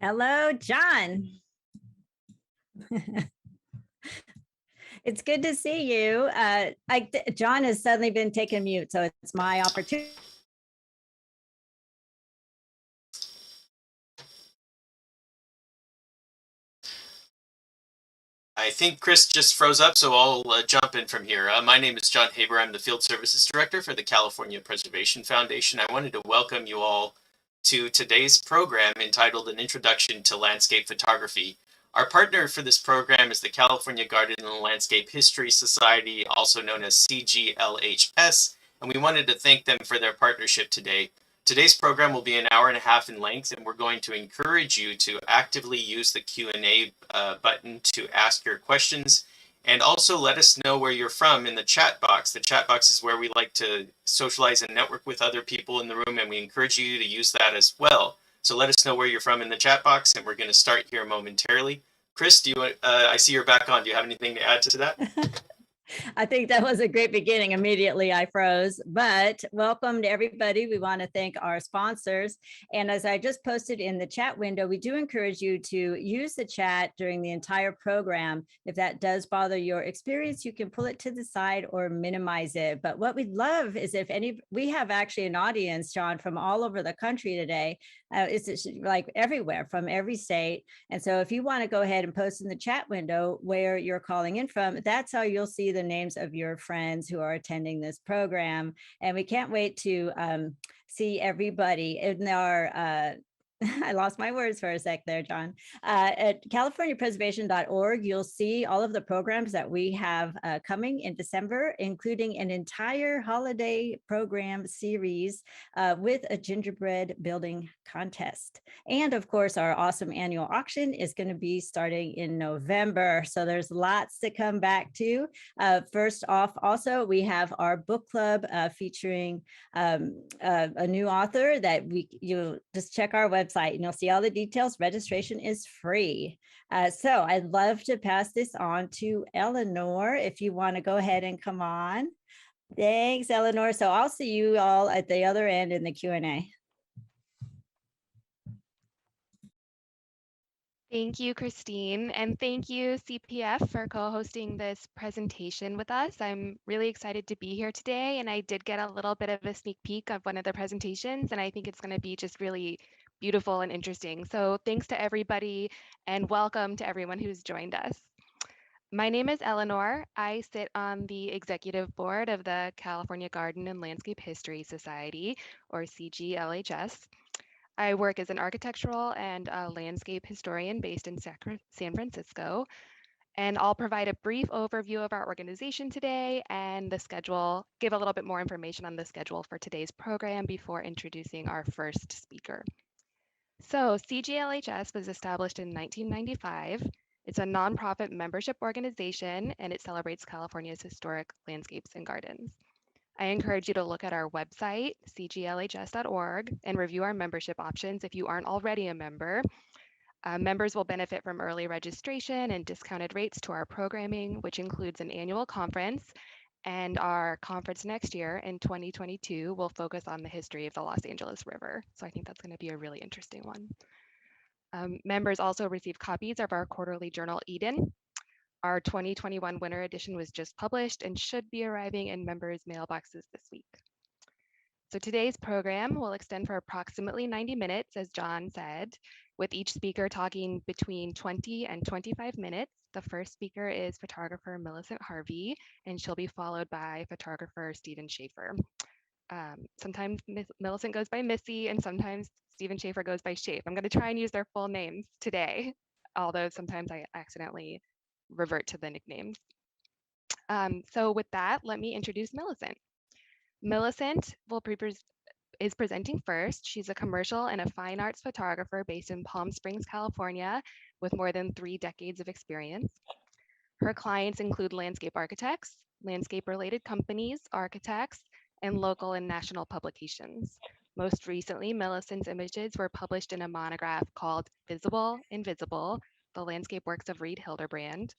Hello, John. It's good to see you. John has suddenly been taken mute, so it's my opportunity. I think Chris just froze up, so I'll jump in from here. My name is John Haber. I'm the Field Services Director for the California Preservation Foundation. I wanted to welcome you all to today's program entitled An Introduction to Landscape Photography. Our partner for this program is the California Garden and Landscape History Society, also known as CGLHS, and we wanted to thank them for their partnership today. Today's program will be an hour and a half in length, and we're going to encourage you to actively use the Q&A button to ask your questions, and also let us know where you're from in the chat box. The chat box is where we like to socialize and network with other people in the room, and we encourage you to use that as well. So let us know where you're from in the chat box, and we're going to start here momentarily. Chris, I see you're back on. Do you have anything to add to that? I think that was a great beginning. Immediately I froze, but welcome to everybody. We want to thank our sponsors. And as I just posted in the chat window, we do encourage you to use the chat during the entire program. If that does bother your experience, you can pull it to the side or minimize it. But what we'd love is we have actually an audience, John, from all over the country today. It's like everywhere from every state. And so if you want to go ahead and post in the chat window where you're calling in from, that's how you'll see the names of your friends who are attending this program. And we can't wait to see everybody in our I lost my words for a sec there, John. At californiapreservation.org, you'll see all of the programs that we have coming in December, including an entire holiday program series with a gingerbread building contest. And of course, our awesome annual auction is going to be starting in November. So there's lots to come back to. First off, also, we have our book club featuring a new author that you just check our website and you'll see all the details. Registration is free. So I'd love to pass this on to Eleanor if you want to go ahead and come on. Thanks, Eleanor. So I'll see you all at the other end in the Q&A. Thank you, Christine, and thank you, CPF, for co-hosting this presentation with us. I'm really excited to be here today, and I did get a little bit of a sneak peek of one of the presentations, and I think it's going to be just really beautiful and interesting. So thanks to everybody, and welcome to everyone who's joined us. My name is Eleanor. I sit on the executive board of the California Garden and Landscape History Society, or CGLHS. I work as an architectural and landscape historian based in San Francisco, and I'll provide a brief overview of our organization today and the schedule, give a little bit more information on the schedule for today's program before introducing our first speaker. So CGLHS was established in 1995. It's a nonprofit membership organization, and it celebrates California's historic landscapes and gardens. I encourage you to look at our website, cglhs.org, and review our membership options if you aren't already a member. Members will benefit from early registration and discounted rates to our programming, which includes an annual conference. And our conference next year in 2022 will focus on the history of the Los Angeles River. So I think that's going to be a really interesting one. Members also receive copies of our quarterly journal, Eden. Our 2021 winter edition was just published and should be arriving in members' mailboxes this week. So today's program will extend for approximately 90 minutes, as John said, with each speaker talking between 20 and 25 minutes. The first speaker is photographer Millicent Harvey, and she'll be followed by photographer Stephen Schaefer. Sometimes Millicent goes by Missy, and sometimes Stephen Schaefer goes by Shafe. I'm going to try and use their full names today, although sometimes I accidentally revert to the nicknames. So with that, let me introduce Millicent. Millicent is presenting first. She's a commercial and a fine arts photographer based in Palm Springs, California, with more than 3 decades of experience. Her clients include landscape architects, landscape-related companies, architects, and local and national publications. Most recently, Millicent's images were published in a monograph called Visible, Invisible, The Landscape Works of Reed Hilderbrand,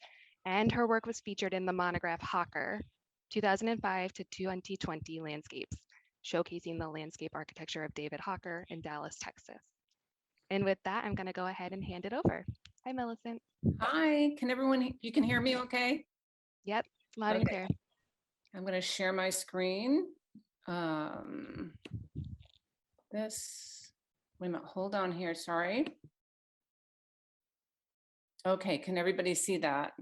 and her work was featured in the monograph Hawker, 2005 to 2020 Landscapes, showcasing the landscape architecture of David Hawker in Dallas, Texas. And with that, I'm going to go ahead and hand it over. Hi, Millicent. Hi, can everyone, you can hear me okay? Yep, loud and Okay. clear. I'm going to share my screen. This, wait a minute, hold on here, sorry. Okay, can everybody see that?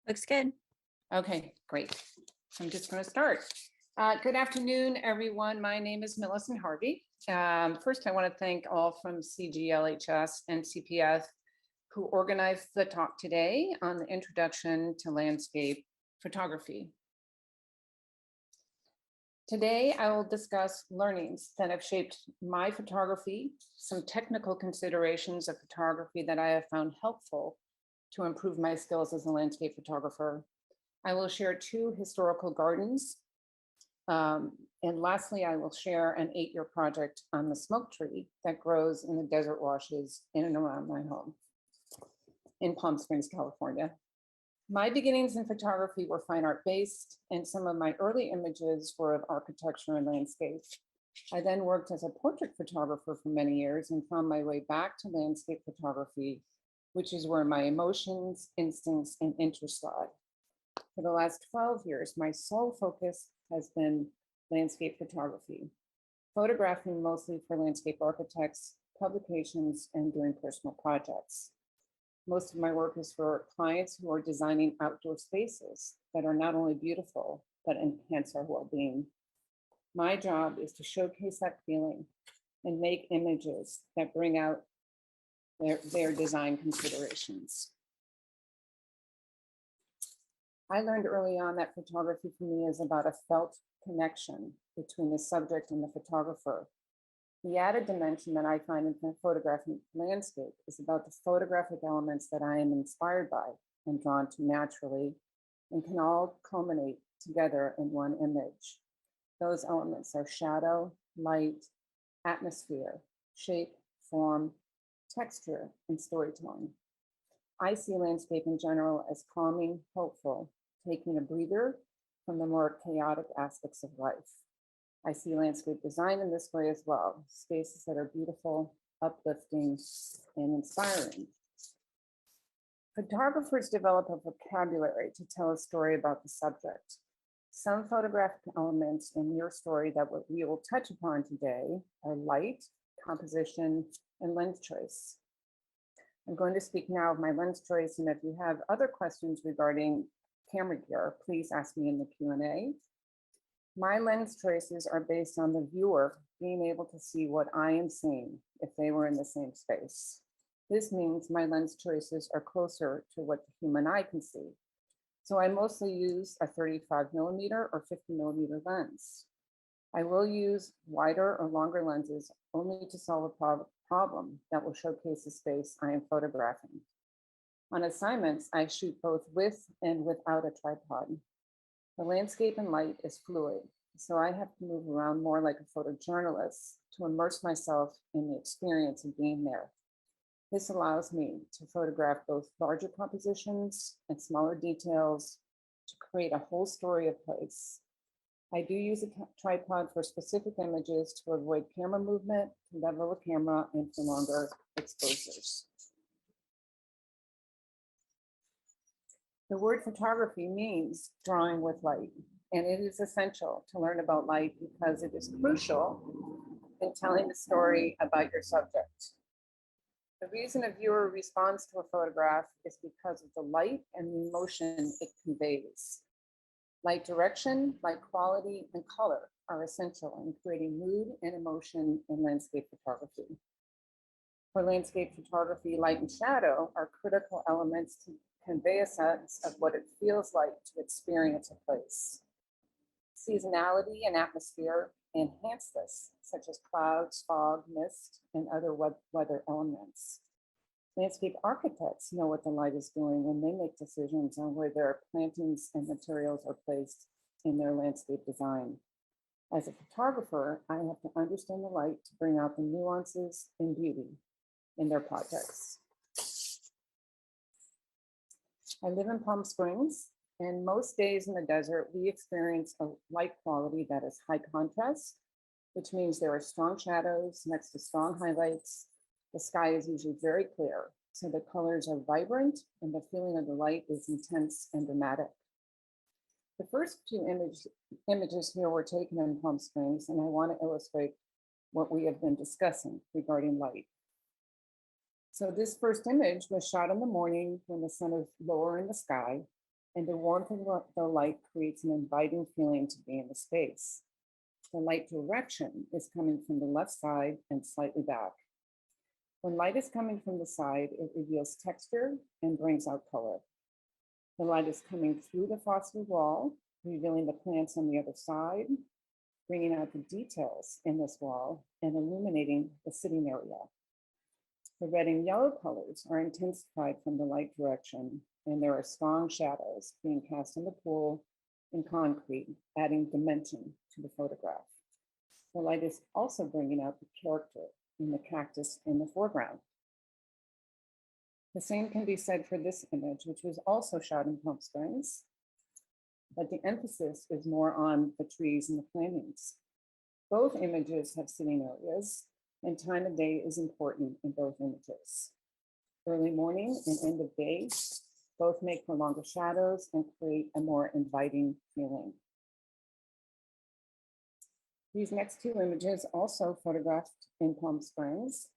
Looks good. Okay, great. So I'm just going to start. Good afternoon, everyone. My name is Millicent Harvey. First, I want to thank all from CGLHS and CPF who organized the talk today on the introduction to landscape photography. Today, I will discuss learnings that have shaped my photography, some technical considerations of photography that I have found helpful to improve my skills as a landscape photographer. I will share 2 historical gardens. And lastly, I will share an 8-year project on the smoke tree that grows in the desert washes in and around my home in Palm Springs, California. My beginnings in photography were fine art based, and some of my early images were of architecture and landscape. I then worked as a portrait photographer for many years and found my way back to landscape photography, which is where my emotions, instincts, and interests lie. For the last 12 years, my sole focus has been landscape photography, photographing mostly for landscape architects, publications, and doing personal projects. Most of my work is for clients who are designing outdoor spaces that are not only beautiful, but enhance our well-being. My job is to showcase that feeling and make images that bring out their design considerations. I learned early on that photography for me is about a felt connection between the subject and the photographer. The added dimension that I find in photographing landscape is about the photographic elements that I am inspired by and drawn to naturally and can all culminate together in one image. Those elements are shadow, light, atmosphere, shape, form, texture, and storytelling. I see landscape in general as calming, hopeful, taking a breather from the more chaotic aspects of life. I see landscape design in this way as well, spaces that are beautiful, uplifting, and inspiring. Photographers develop a vocabulary to tell a story about the subject. Some photographic elements in your story that we will touch upon today are light, composition, and lens choice. I'm going to speak now of my lens choice, and if you have other questions regarding camera gear, please ask me in the Q&A. My lens choices are based on the viewer being able to see what I am seeing if they were in the same space. This means my lens choices are closer to what the human eye can see. So I mostly use a 35mm or 50mm lens. I will use wider or longer lenses only to solve a problem that will showcase the space I am photographing. On assignments, I shoot both with and without a tripod. The landscape and light is fluid, so I have to move around more like a photojournalist to immerse myself in the experience of being there. This allows me to photograph both larger compositions and smaller details to create a whole story of place. I do use a tripod for specific images to avoid camera movement, to level the camera, and for longer exposures. The word photography means drawing with light, and it is essential to learn about light because it is crucial in telling the story about your subject. The reason a viewer responds to a photograph is because of the light and the emotion it conveys. Light direction, light quality, and color are essential in creating mood and emotion in landscape photography. For landscape photography, light and shadow are critical elements to convey a sense of what it feels like to experience a place. Seasonality and atmosphere enhance this, such as clouds, fog, mist, and other weather elements. Landscape architects know what the light is doing when they make decisions on where their plantings and materials are placed in their landscape design. As a photographer, I have to understand the light to bring out the nuances and beauty in their projects. I live in Palm Springs, and most days in the desert, we experience a light quality that is high contrast, which means there are strong shadows next to strong highlights, The sky is usually very clear, so the colors are vibrant and the feeling of the light is intense and dramatic. The first few images here were taken in Palm Springs, and I want to illustrate what we have been discussing regarding light. So this first image was shot in the morning when the sun is lower in the sky, and the warmth of the light creates an inviting feeling to be in the space. The light direction is coming from the left side and slightly back. When light is coming from the side, it reveals texture and brings out color. The light is coming through the phosphor wall, revealing the plants on the other side, bringing out the details in this wall and illuminating the sitting area. The red and yellow colors are intensified from the light direction, and there are strong shadows being cast in the pool and concrete, adding dimension to the photograph. The light is also bringing out the character in the cactus in the foreground. The same can be said for this image, which was also shot in Palm Springs, but the emphasis is more on the trees and the plantings. Both images have sitting areas, and time of day is important in both images. Early morning and end of day both make for longer shadows and create a more inviting feeling. These next two images, also photographed in Palm Springs,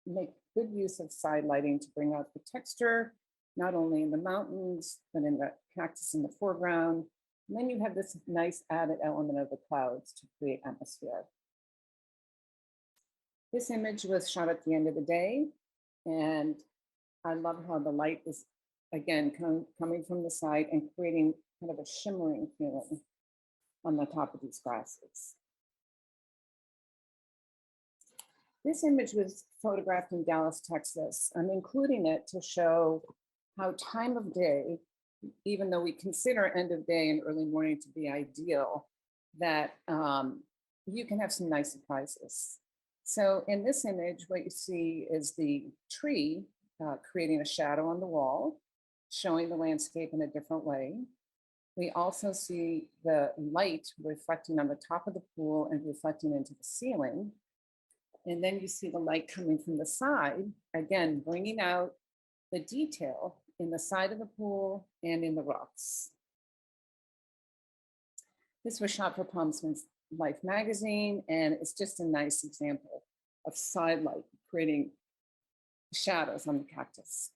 make good use of side lighting to bring out the texture, not only in the mountains, but in the cactus in the foreground. And then you have this nice added element of the clouds to create atmosphere. This image was shot at the end of the day, and I love how the light is, again, coming from the side and creating kind of a shimmering feeling on the top of these grasses. This image was photographed in Dallas, Texas. I'm including it to show how time of day, even though we consider end of day and early morning to be ideal, that you can have some nice surprises. So in this image, what you see is the tree creating a shadow on the wall, showing the landscape in a different way. We also see the light reflecting on the top of the pool and reflecting into the ceiling. And then you see the light coming from the side, again, bringing out the detail in the side of the pool and in the rocks. This was shot for Palm Springs Life magazine, and it's just a nice example of side light creating shadows on the cactus.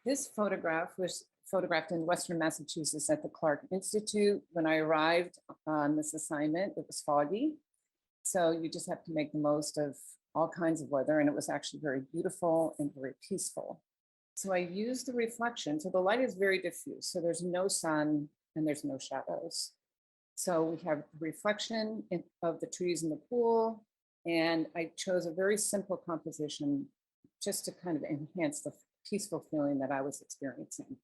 This photograph was photographed in Western Massachusetts at the Clark Institute. When I arrived on this assignment, it was foggy. So you just have to make the most of all kinds of weather, and it was actually very beautiful and very peaceful. So I used the reflection. So the light is very diffuse. So there's no sun and there's no shadows. So we have reflection of the trees in the pool, and I chose a very simple composition just to kind of enhance the peaceful feeling that I was experiencing.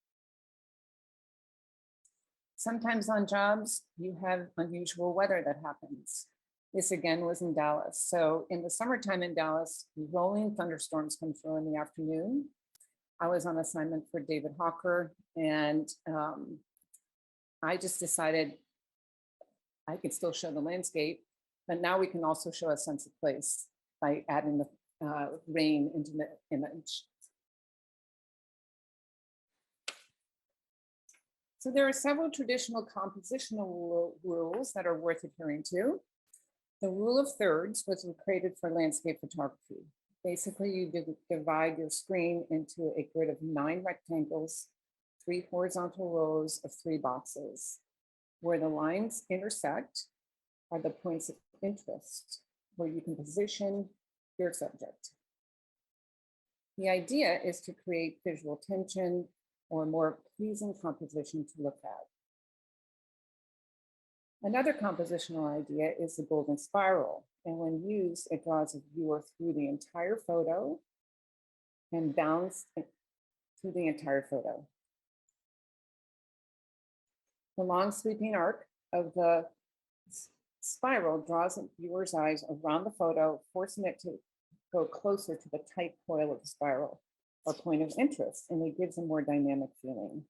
Sometimes on jobs, you have unusual weather that happens. This again was in Dallas. So in the summertime in Dallas, rolling thunderstorms come through in the afternoon. I was on assignment for David Hawker, and I just decided I could still show the landscape, but now we can also show a sense of place by adding the rain into the image. So there are several traditional compositional rules that are worth adhering to. The rule of thirds was created for landscape photography. Basically, you divide your screen into a grid of 9 rectangles, 3 horizontal rows of 3 boxes. Where the lines intersect are the points of interest, where you can position your subject. The idea is to create visual tension or more pleasing composition to look at. Another compositional idea is the golden spiral, and when used, it draws a viewer through the entire photo and bounds through the entire photo. The long sweeping arc of the spiral draws a viewer's eyes around the photo, forcing it to go closer to the tight coil of the spiral or point of interest, and it gives a more dynamic feeling.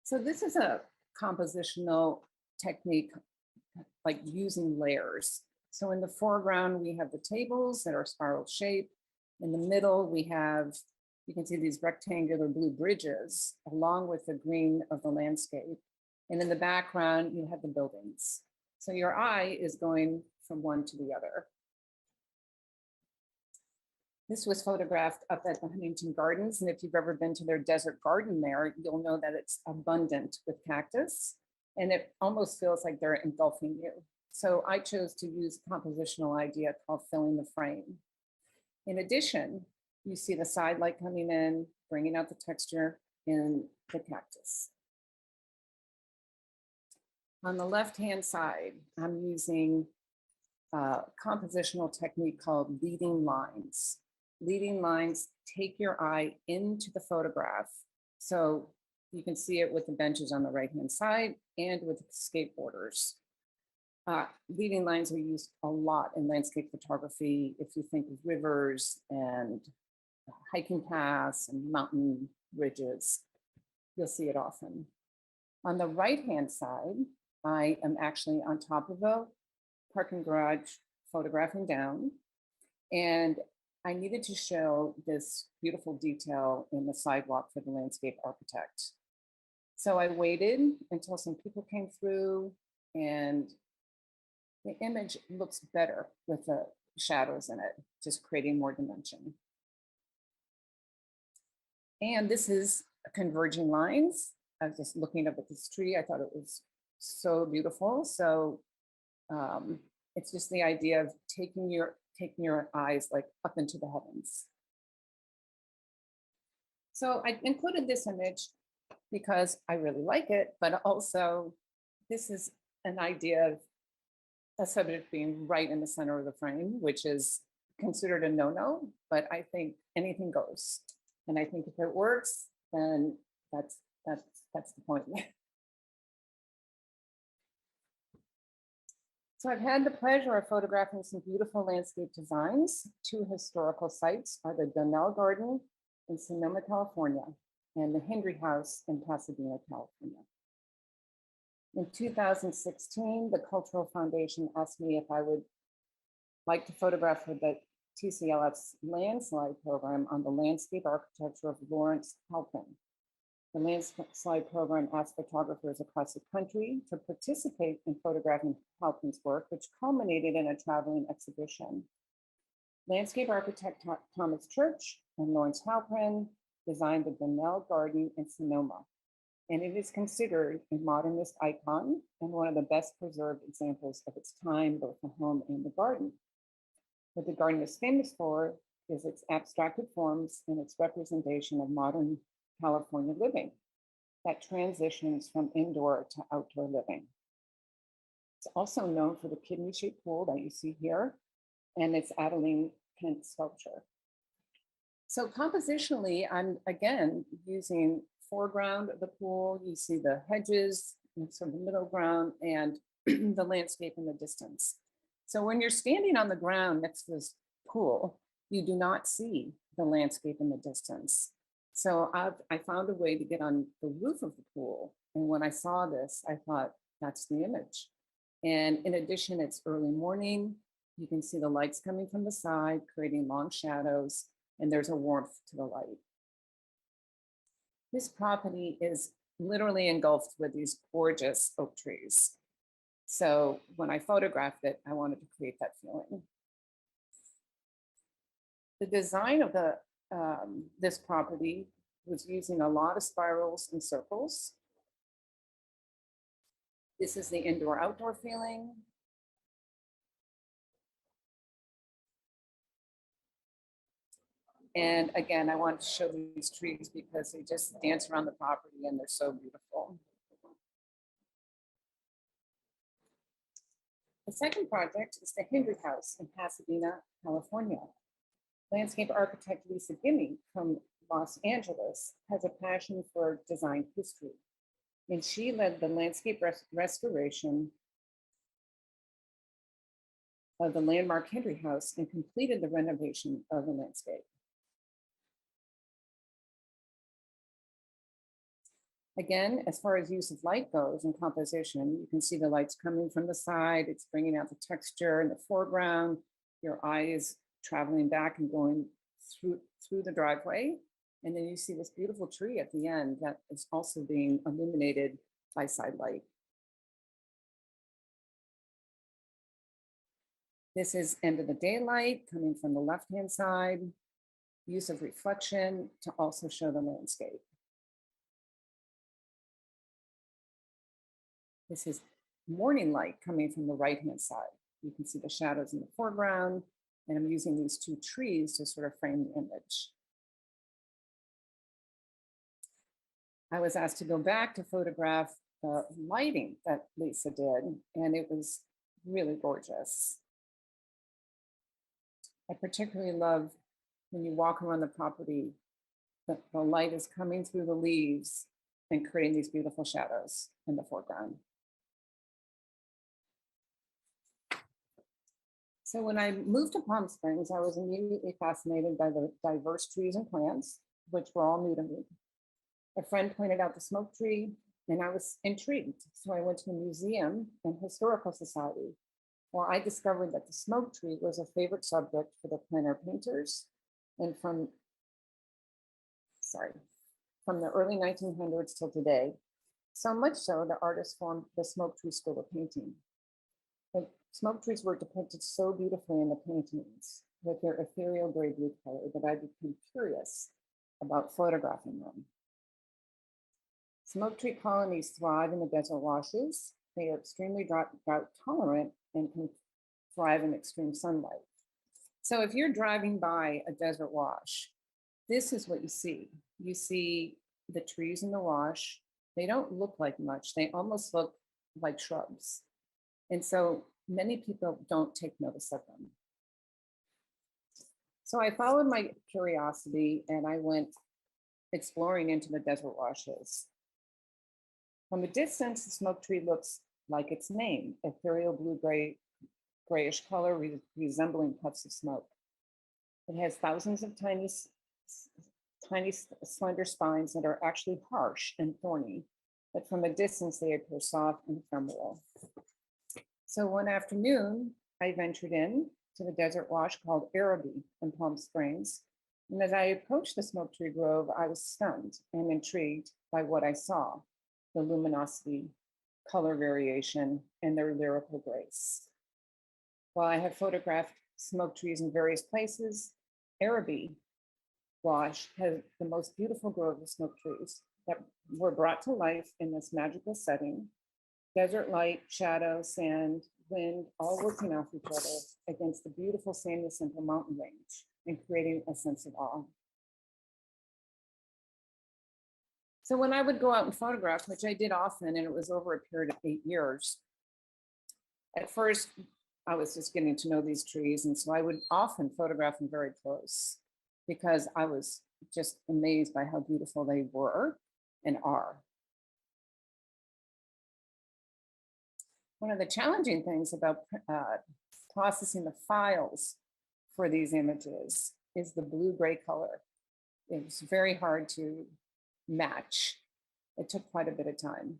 So this is a compositional technique like using layers. So in the foreground, we have the tables that are spiral shaped. In the middle, we have, you can see these rectangular blue bridges along with the green of the landscape. And in the background, you have the buildings. So your eye is going from one to the other. This was photographed up at the Huntington Gardens. And if you've ever been to their desert garden there, you'll know that it's abundant with cactus. And it almost feels like they're engulfing you. So I chose to use a compositional idea called filling the frame. In addition, you see the side light coming in, bringing out the texture in the cactus. On the left-hand side, I'm using a compositional technique called leading lines. Leading lines take your eye into the photograph. So you can see it with the benches on the right-hand side and with the skateboarders. Leading lines are used a lot in landscape photography. If you think of rivers and hiking paths and mountain ridges, you'll see it often. On the right-hand side, I am actually on top of a parking garage photographing down, and I needed to show this beautiful detail in the sidewalk for the landscape architect. So I waited until some people came through, and the image looks better with the shadows in it, just creating more dimension. And this is converging lines. I was just looking up at this tree. I thought it was so beautiful. So it's just the idea of taking your eyes like up into the heavens. So I included this image because I really like it, but also this is an idea of a subject being right in the center of the frame, which is considered a no-no, but I think anything goes. And I think if it works, then that's the point. So I've had the pleasure of photographing some beautiful landscape designs. Two historical sites are the Donnell Garden in Sonoma, California, and the Hendry House in Pasadena, California. In 2016, the Cultural Foundation asked me if I would like to photograph for the TCLF's landslide program on the landscape architecture of Lawrence Halpin. The landslide program asked photographers across the country to participate in photographing Halpin's work, which culminated in a traveling exhibition. Landscape architect Thomas Church and Lawrence Halpin designed the Donnell Garden in Sonoma, and it is considered a modernist icon and one of the best preserved examples of its time, both the home and the garden. What the garden is famous for is its abstracted forms and its representation of modern California living that transitions from indoor to outdoor living. It's also known for the kidney-shaped pool that you see here and its Adeline Kent sculpture. So compositionally, I'm again using foreground of the pool. You see the hedges and sort of the middle ground and the landscape in the distance. So when you're standing on the ground next to this pool, you do not see the landscape in the distance. So I found a way to get on the roof of the pool. And when I saw this, I thought, that's the image. And in addition, it's early morning. You can see the lights coming from the side, creating long shadows, and there's a warmth to the light. This property is literally engulfed with these gorgeous oak trees. So when I photographed it, I wanted to create that feeling. The design of this property was using a lot of spirals and circles. This is the indoor-outdoor feeling. And again, I want to show these trees because they just dance around the property and they're so beautiful. The second project is the Hendry House in Pasadena, California. Landscape architect Lisa Gimme from Los Angeles has a passion for design history, and she led the landscape restoration of the landmark Hendry House and completed the renovation of the landscape. Again, as far as use of light goes in composition, you can see the lights coming from the side. It's bringing out the texture in the foreground, your eyes traveling back and going through the driveway. And then you see this beautiful tree at the end that is also being illuminated by side light. This is end of the daylight coming from the left-hand side, use of reflection to also show the landscape. This is morning light coming from the right-hand side. You can see the shadows in the foreground, and I'm using these two trees to sort of frame the image. I was asked to go back to photograph the lighting that Lisa did, and it was really gorgeous. I particularly love when you walk around the property, the light is coming through the leaves and creating these beautiful shadows in the foreground. So when I moved to Palm Springs, I was immediately fascinated by the diverse trees and plants, which were all new to me. A friend pointed out the smoke tree, and I was intrigued. So I went to a museum and historical society. Well, I discovered that the smoke tree was a favorite subject for the plein air painters. And from the early 1900s till today, so much so the artists formed the smoke tree school of painting. The smoke trees were depicted so beautifully in the paintings with their ethereal gray blue color that I became curious about photographing them. Smoke tree colonies thrive in the desert washes. They are extremely drought tolerant and can thrive in extreme sunlight. So if you're driving by a desert wash, this is what you see. You see the trees in the wash. They don't look like much. They almost look like shrubs. And so many people don't take notice of them. So I followed my curiosity and I went exploring into the desert washes. From a distance, the smoke tree looks like its name, ethereal grayish color resembling puffs of smoke. It has thousands of tiny slender spines that are actually harsh and thorny, but from a distance they appear soft and ephemeral. So one afternoon, I ventured in to the desert wash called Araby in Palm Springs. And as I approached the smoke tree grove, I was stunned and intrigued by what I saw, the luminosity, color variation, and their lyrical grace. While I have photographed smoke trees in various places, Araby Wash has the most beautiful grove of smoke trees that were brought to life in this magical setting. Desert light, shadow, sand, wind, all working off each other against the beautiful San Jacinto mountain range and creating a sense of awe. So when I would go out and photograph, which I did often, and it was over a period of 8 years, at first I was just getting to know these trees. And so I would often photograph them very close because I was just amazed by how beautiful they were and are. One of the challenging things about processing the files for these images is the blue-gray color. It was very hard to match. It took quite a bit of time.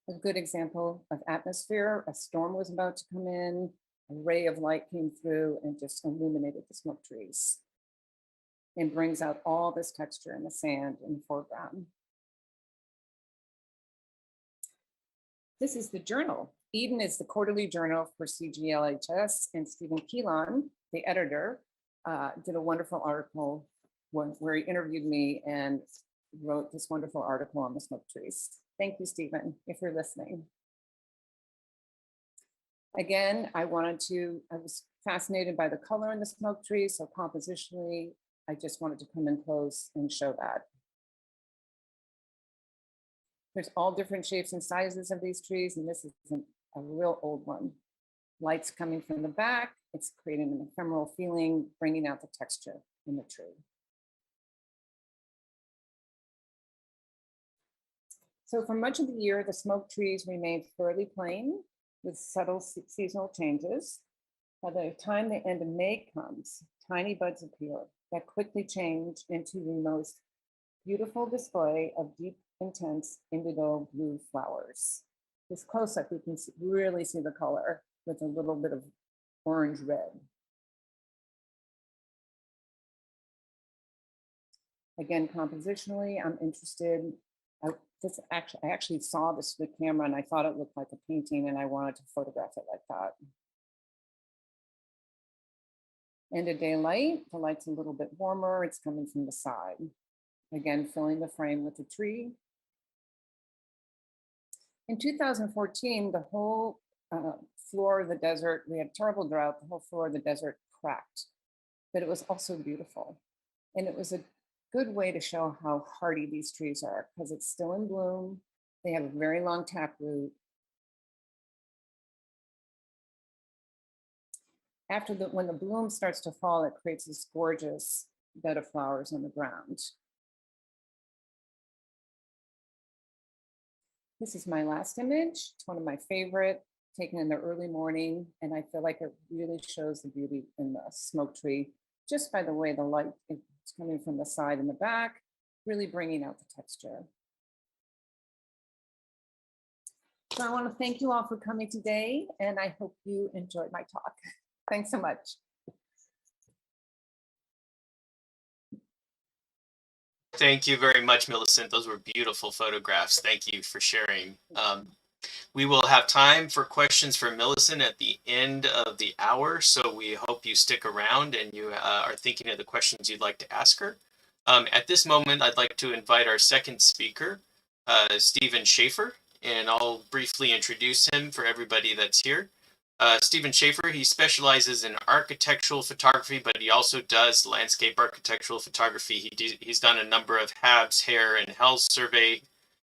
A good example of atmosphere, a storm was about to come in, a ray of light came through and just illuminated the smoke trees and brings out all this texture in the sand in the foreground. This is the journal. Eden is the quarterly journal for CGLHS, and Stephen Keelan, the editor, did a wonderful article where he interviewed me and wrote this wonderful article on the smoke trees. Thank you, Stephen, if you're listening. Again, I was fascinated by the color in the smoke trees, so compositionally, I just wanted to come in close and show that. There's all different shapes and sizes of these trees, and this is a real old one. Light's coming from the back, it's creating an ephemeral feeling, bringing out the texture in the tree. So for much of the year, the smoke trees remain fairly plain with subtle seasonal changes. By the time the end of May comes, tiny buds appear that quickly change into the most beautiful display of deep, intense indigo blue flowers. This close-up, you can really see the color with a little bit of orange red. Again, compositionally, I'm interested. I actually saw this with camera and I thought it looked like a painting and I wanted to photograph it like that. End of day light, the light's a little bit warmer. It's coming from the side. Again, filling the frame with the tree. In 2014, the whole floor of the desert, we had terrible drought, the whole floor of the desert cracked, but it was also beautiful. And it was a good way to show how hardy these trees are because it's still in bloom. They have a very long taproot. When the bloom starts to fall, it creates this gorgeous bed of flowers on the ground. This is my last image. It's one of my favorite, taken in the early morning. And I feel like it really shows the beauty in the smoke tree, just by the way the light is coming from the side and the back, really bringing out the texture. So I want to thank you all for coming today, and I hope you enjoyed my talk. Thanks so much. Thank you very much, Millicent. Those were beautiful photographs. Thank you for sharing. We will have time for questions for Millicent at the end of the hour, so we hope you stick around and you are thinking of the questions you'd like to ask her. At this moment, I'd like to invite our second speaker, Stephen Schaefer, and I'll briefly introduce him for everybody that's here. Stephen Schaefer, he specializes in architectural photography, but he also does landscape architectural photography. He's done a number of HABs, Hair, and Health survey,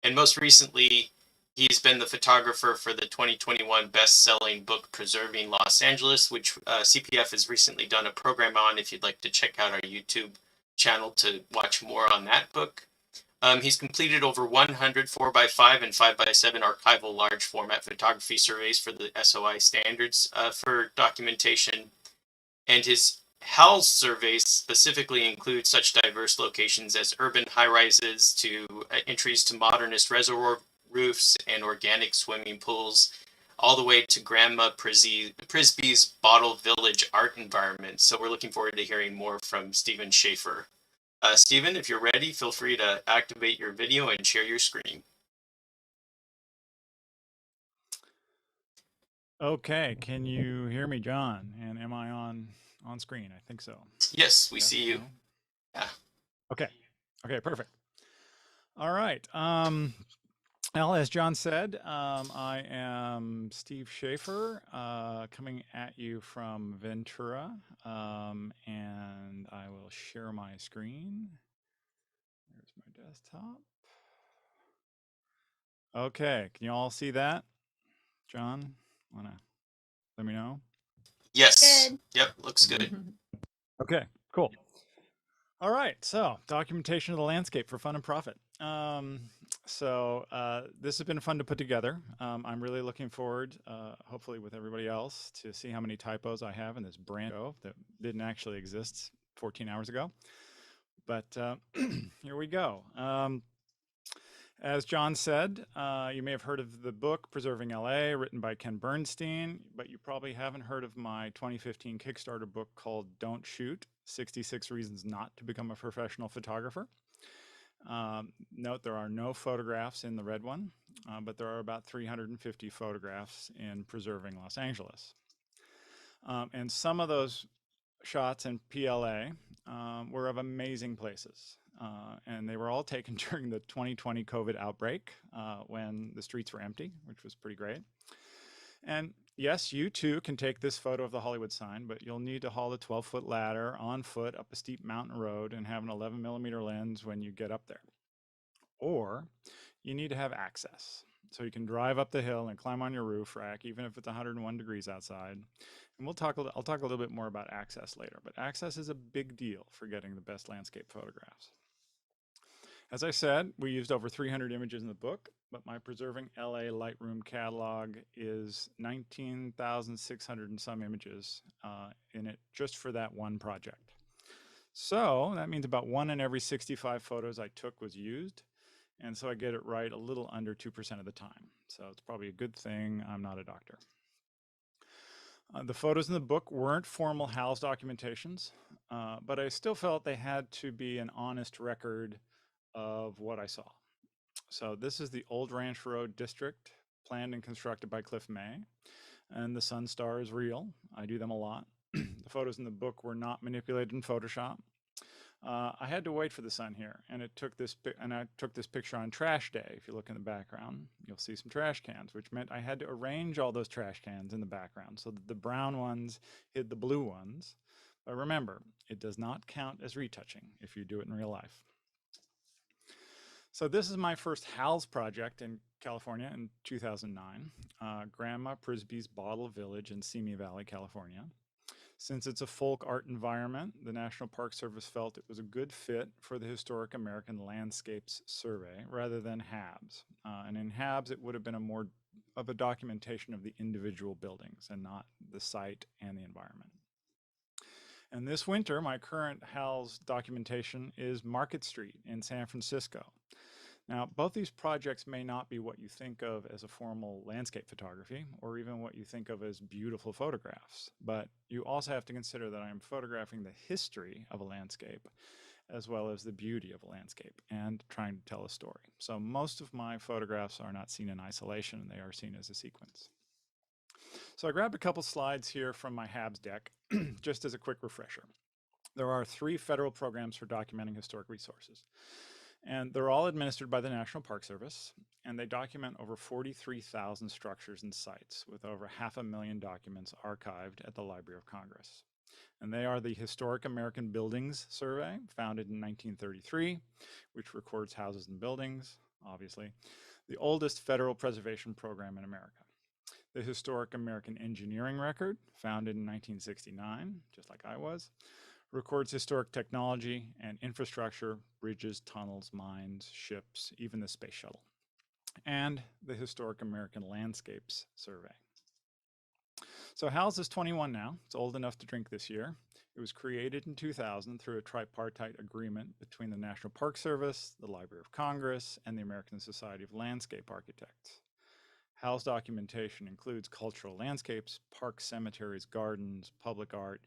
and most recently, he's been the photographer for the 2021 best-selling book, Preserving Los Angeles, which CPF has recently done a program on if you'd like to check out our YouTube channel to watch more on that book. He's completed over 100 4x5 and 5x7 archival large format photography surveys for the SOI standards for documentation. And his HALS surveys specifically include such diverse locations as urban high-rises to entries to modernist reservoir roofs and organic swimming pools, all the way to Grandma Prisby's Bottle Village art environment. So we're looking forward to hearing more from Stephen Schaefer. Stephen, if you're ready, feel free to activate your video and share your screen. Okay, can you hear me, John? And am I on screen? I think so. Yes, we see you. No? Yeah. Okay, perfect. All right. Well, as John said, I am Steve Schaefer, coming at you from Ventura, and I will share my screen. There's my desktop. Okay, can you all see that? John, wanna let me know? Yes. Good. Yep, looks good. Okay, cool. All right, so documentation of the landscape for fun and profit. This has been fun to put together. I'm really looking forward, hopefully with everybody else, to see how many typos I have in this brand new that didn't actually exist 14 hours ago. But here we go. As John said, you may have heard of the book Preserving LA, written by Ken Bernstein, but you probably haven't heard of my 2015 Kickstarter book called Don't Shoot, 66 Reasons Not to Become a Professional Photographer. Note there are no photographs in the red one, but there are about 350 photographs in Preserving Los Angeles. And some of those shots in PLA were of amazing places. And they were all taken during the 2020 COVID outbreak when the streets were empty, which was pretty great. And yes, you too can take this photo of the Hollywood sign, but you'll need to haul a 12-foot ladder on foot up a steep mountain road and have an 11mm lens when you get up there. Or you need to have access. So you can drive up the hill and climb on your roof rack, even if it's 101 degrees outside. And I'll talk a little bit more about access later, but access is a big deal for getting the best landscape photographs. As I said, we used over 300 images in the book, but my Preserving LA Lightroom catalog is 19,600 and some images in it just for that one project. So that means about 1 in every 65 photos I took was used. And so I get it right a little under 2% of the time. So it's probably a good thing I'm not a doctor. The photos in the book weren't formal HALS documentations, but I still felt they had to be an honest record of what I saw. So this is the Old Ranch Road District, planned and constructed by Cliff May. And the sun star is real. I do them a lot. The photos in the book were not manipulated in Photoshop. I had to wait for the sun here, and I took this picture on trash day. If you look in the background, you'll see some trash cans, which meant I had to arrange all those trash cans in the background so that the brown ones hid the blue ones. But remember, it does not count as retouching if you do it in real life. So this is my first HALS project in California in 2009, Grandma Prisby's Bottle Village in Simi Valley, California. Since it's a folk art environment, the National Park Service felt it was a good fit for the Historic American Landscapes Survey rather than HABs. And in HABs, it would have been a more of a documentation of the individual buildings and not the site and the environment. And this winter, my current HALS documentation is Market Street in San Francisco. Now, both these projects may not be what you think of as a formal landscape photography or even what you think of as beautiful photographs, but you also have to consider that I am photographing the history of a landscape as well as the beauty of a landscape and trying to tell a story. So most of my photographs are not seen in isolation, they are seen as a sequence. So I grabbed a couple slides here from my HABs deck just as a quick refresher. There are 3 federal programs for documenting historic resources. And they're all administered by the National Park Service, and they document over 43,000 structures and sites with over 500,000 documents archived at the Library of Congress. And they are the Historic American Buildings Survey, founded in 1933, which records houses and buildings, obviously, the oldest federal preservation program in America. The Historic American Engineering Record, founded in 1969, just like I was, records historic technology and infrastructure, bridges, tunnels, mines, ships, even the space shuttle. And the Historic American Landscapes Survey. So HALS is 21 now. It's old enough to drink this year. It was created in 2000 through a tripartite agreement between the National Park Service, the Library of Congress, and the American Society of Landscape Architects. HALS documentation includes cultural landscapes, parks, cemeteries, gardens, public art,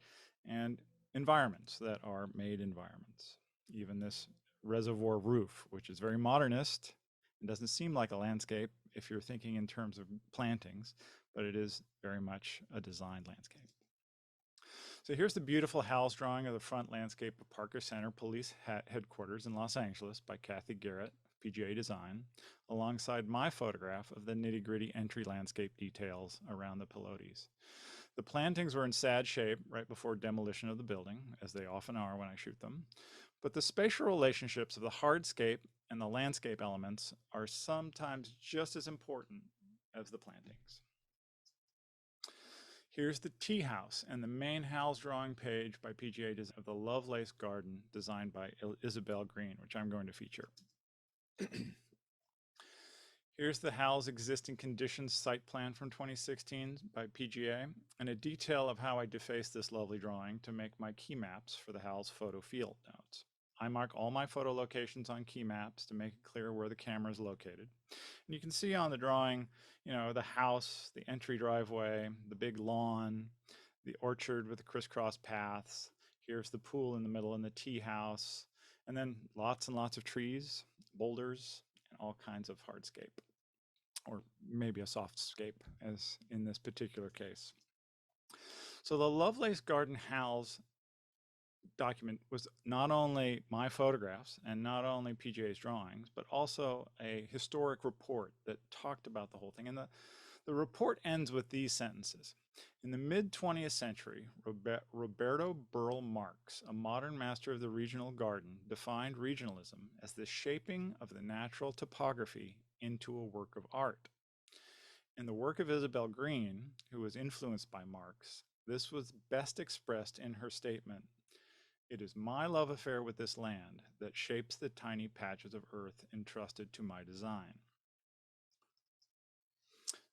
and environments that are made environments. Even this reservoir roof, which is very modernist and doesn't seem like a landscape if you're thinking in terms of plantings, but it is very much a designed landscape. So here's the beautiful HALS drawing of the front landscape of Parker Center Police Headquarters in Los Angeles by Kathy Garrett, PGA Design, alongside my photograph of the nitty-gritty entry landscape details around the pilotes. The plantings were in sad shape right before demolition of the building, as they often are when I shoot them, but the spatial relationships of the hardscape and the landscape elements are sometimes just as important as the plantings. Here's the tea house and the main HALS drawing page by PGA Design of the Lovelace Garden designed by Isabel Green, which I'm going to feature. Here's the HALS existing conditions site plan from 2016 by PGA and a detail of how I defaced this lovely drawing to make my key maps for the HALS photo field notes. I mark all my photo locations on key maps to make it clear where the camera is located. And you can see on the drawing, you know, the house, the entry driveway, the big lawn, the orchard with the crisscross paths. Here's the pool in the middle and the tea house, and then lots and lots of trees, boulders, and all kinds of hardscape, or maybe a softscape as in this particular case. So the Lovelace Garden HALS document was not only my photographs and not only PGA's drawings, but also a historic report that talked about the whole thing. And the report ends with these sentences. In the mid-20th century, Roberto Burle Marx, a modern master of the regional garden, defined regionalism as the shaping of the natural topography into a work of art. In the work of Isabel Green, who was influenced by Marx, this was best expressed in her statement, "It is my love affair with this land that shapes the tiny patches of earth entrusted to my design."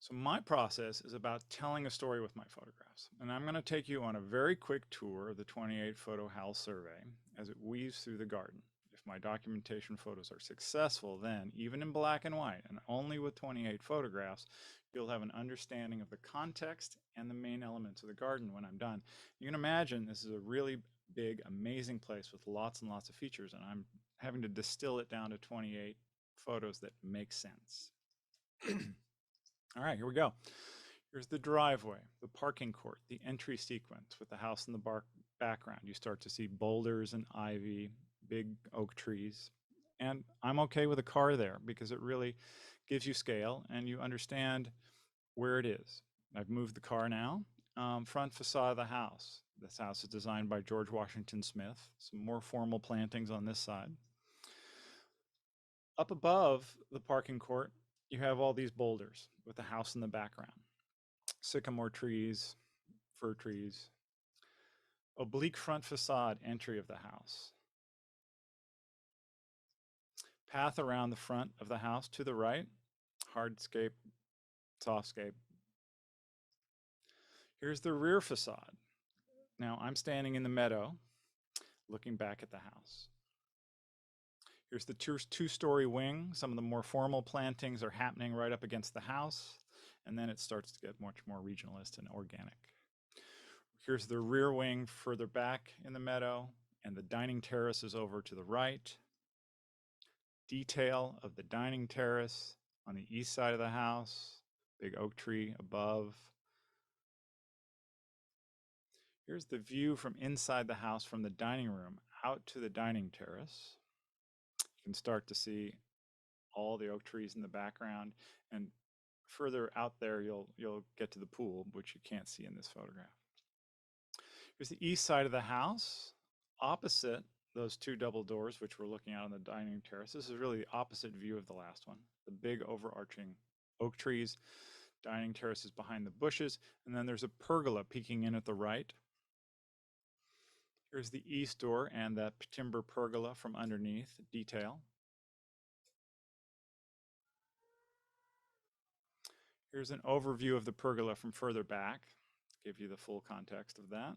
So my process is about telling a story with my photographs. And I'm going to take you on a very quick tour of the 28 photo HAL survey as it weaves through the garden. If my documentation photos are successful, then even in black and white and only with 28 photographs, you'll have an understanding of the context and the main elements of the garden when I'm done. You can imagine this is a really big, amazing place with lots and lots of features, and I'm having to distill it down to 28 photos that make sense. All right, here we go. Here's the driveway, the parking court, the entry sequence with the house in the background. You start to see boulders and ivy, big oak trees. And I'm okay with a car there because it really gives you scale and you understand where it is. I've moved the car now. Front facade of the house. This house is designed by George Washington Smith. Some more formal plantings on this side. Up above the parking court, you have all these boulders with the house in the background. Sycamore trees, fir trees. Oblique front facade entry of the house. Path around the front of the house to the right, hardscape, softscape. Here's the rear facade. Now I'm standing in the meadow looking back at the house. Here's the two-story wing. Some of the more formal plantings are happening right up against the house, and then it starts to get much more regionalist and organic. Here's the rear wing further back in the meadow, and the dining terrace is over to the right. Detail of the dining terrace on the east side of the house, big oak tree above. Here's the view from inside the house from the dining room out to the dining terrace. You can start to see all the oak trees in the background, and further out there you'll get to the pool, which you can't see in this photograph. Here's the east side of the house, opposite those two double doors, which we're looking out on the dining terrace. This is really the opposite view of the last one. The big overarching oak trees, dining terrace is behind the bushes, and then there's a pergola peeking in at the right. Here's the east door and that timber pergola from underneath, detail. Here's an overview of the pergola from further back, give you the full context of that.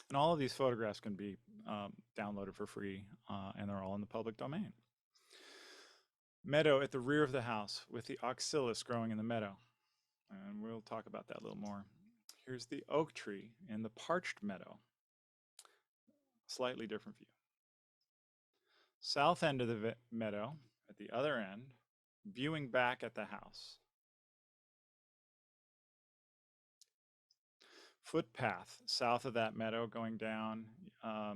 And all of these photographs can be downloaded for free, and they're all in the public domain. Meadow at the rear of the house with the oxalis growing in the meadow. And we'll talk about that a little more. Here's the oak tree in the parched meadow. Slightly different view. South end of the meadow, at the other end, viewing back at the house. Footpath south of that meadow going down.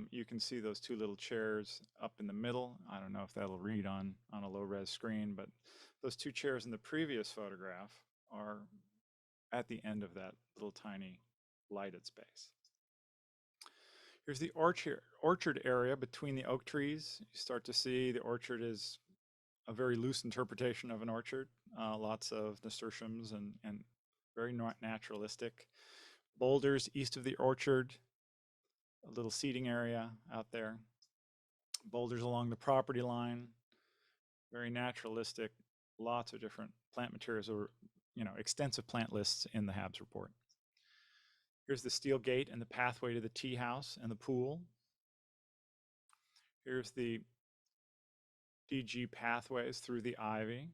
You can see those two little chairs up in the middle. I don't know if that'll read on a low-res screen, but those two chairs in the previous photograph are at the end of that little tiny lighted space. Here's the orchard area between the oak trees. You start to see the orchard is a very loose interpretation of an orchard. Lots of nasturtiums and very naturalistic. Boulders east of the orchard, a little seating area out there. Boulders along the property line, very naturalistic, lots of different plant materials, or extensive plant lists in the HABS report. Here's the steel gate and the pathway to the tea house and the pool. Here's the DG pathways through the ivy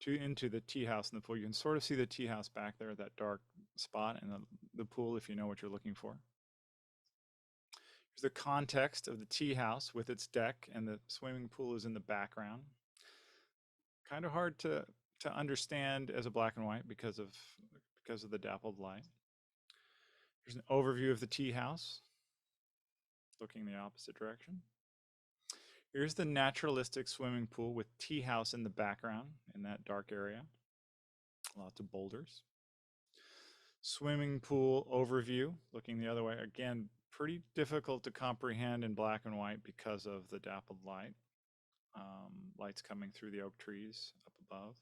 into the tea house and the pool. You can sort of see the tea house back there, that dark spot, and the pool if you know what you're looking for. Here's the context of the tea house with its deck, and the swimming pool is in the background. Kind of hard to understand as a black and white because of the dappled light. Here's an overview of the tea house, looking the opposite direction. Here's the naturalistic swimming pool with tea house in the background in that dark area. Lots of boulders. Swimming pool overview, looking the other way. Again, pretty difficult to comprehend in black and white because of the dappled light. Lights coming through the oak trees up above.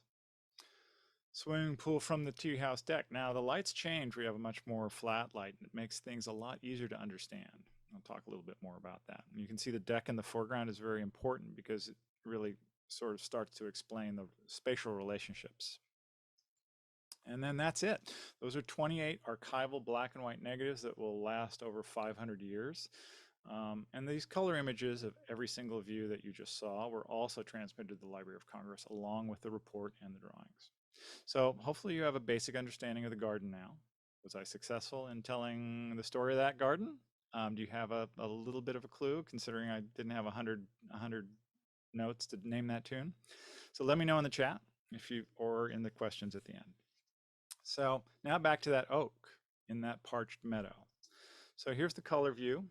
Swimming pool from the tea house deck. Now the lights change. We have a much more flat light, and it makes things a lot easier to understand. I'll talk a little bit more about that. And you can see the deck in the foreground is very important because it really sort of starts to explain the spatial relationships. And then that's it. Those are 28 archival black and white negatives that will last over 500 years. And these color images of every single view that you just saw were also transmitted to the Library of Congress along with the report and the drawings. So hopefully you have a basic understanding of the garden now. Was I successful in telling the story of that garden? Do you have a little bit of a clue, considering I didn't have 100 notes to name that tune? So let me know in the chat or in the questions at the end. So now back to that oak in that parched meadow. So here's the color view.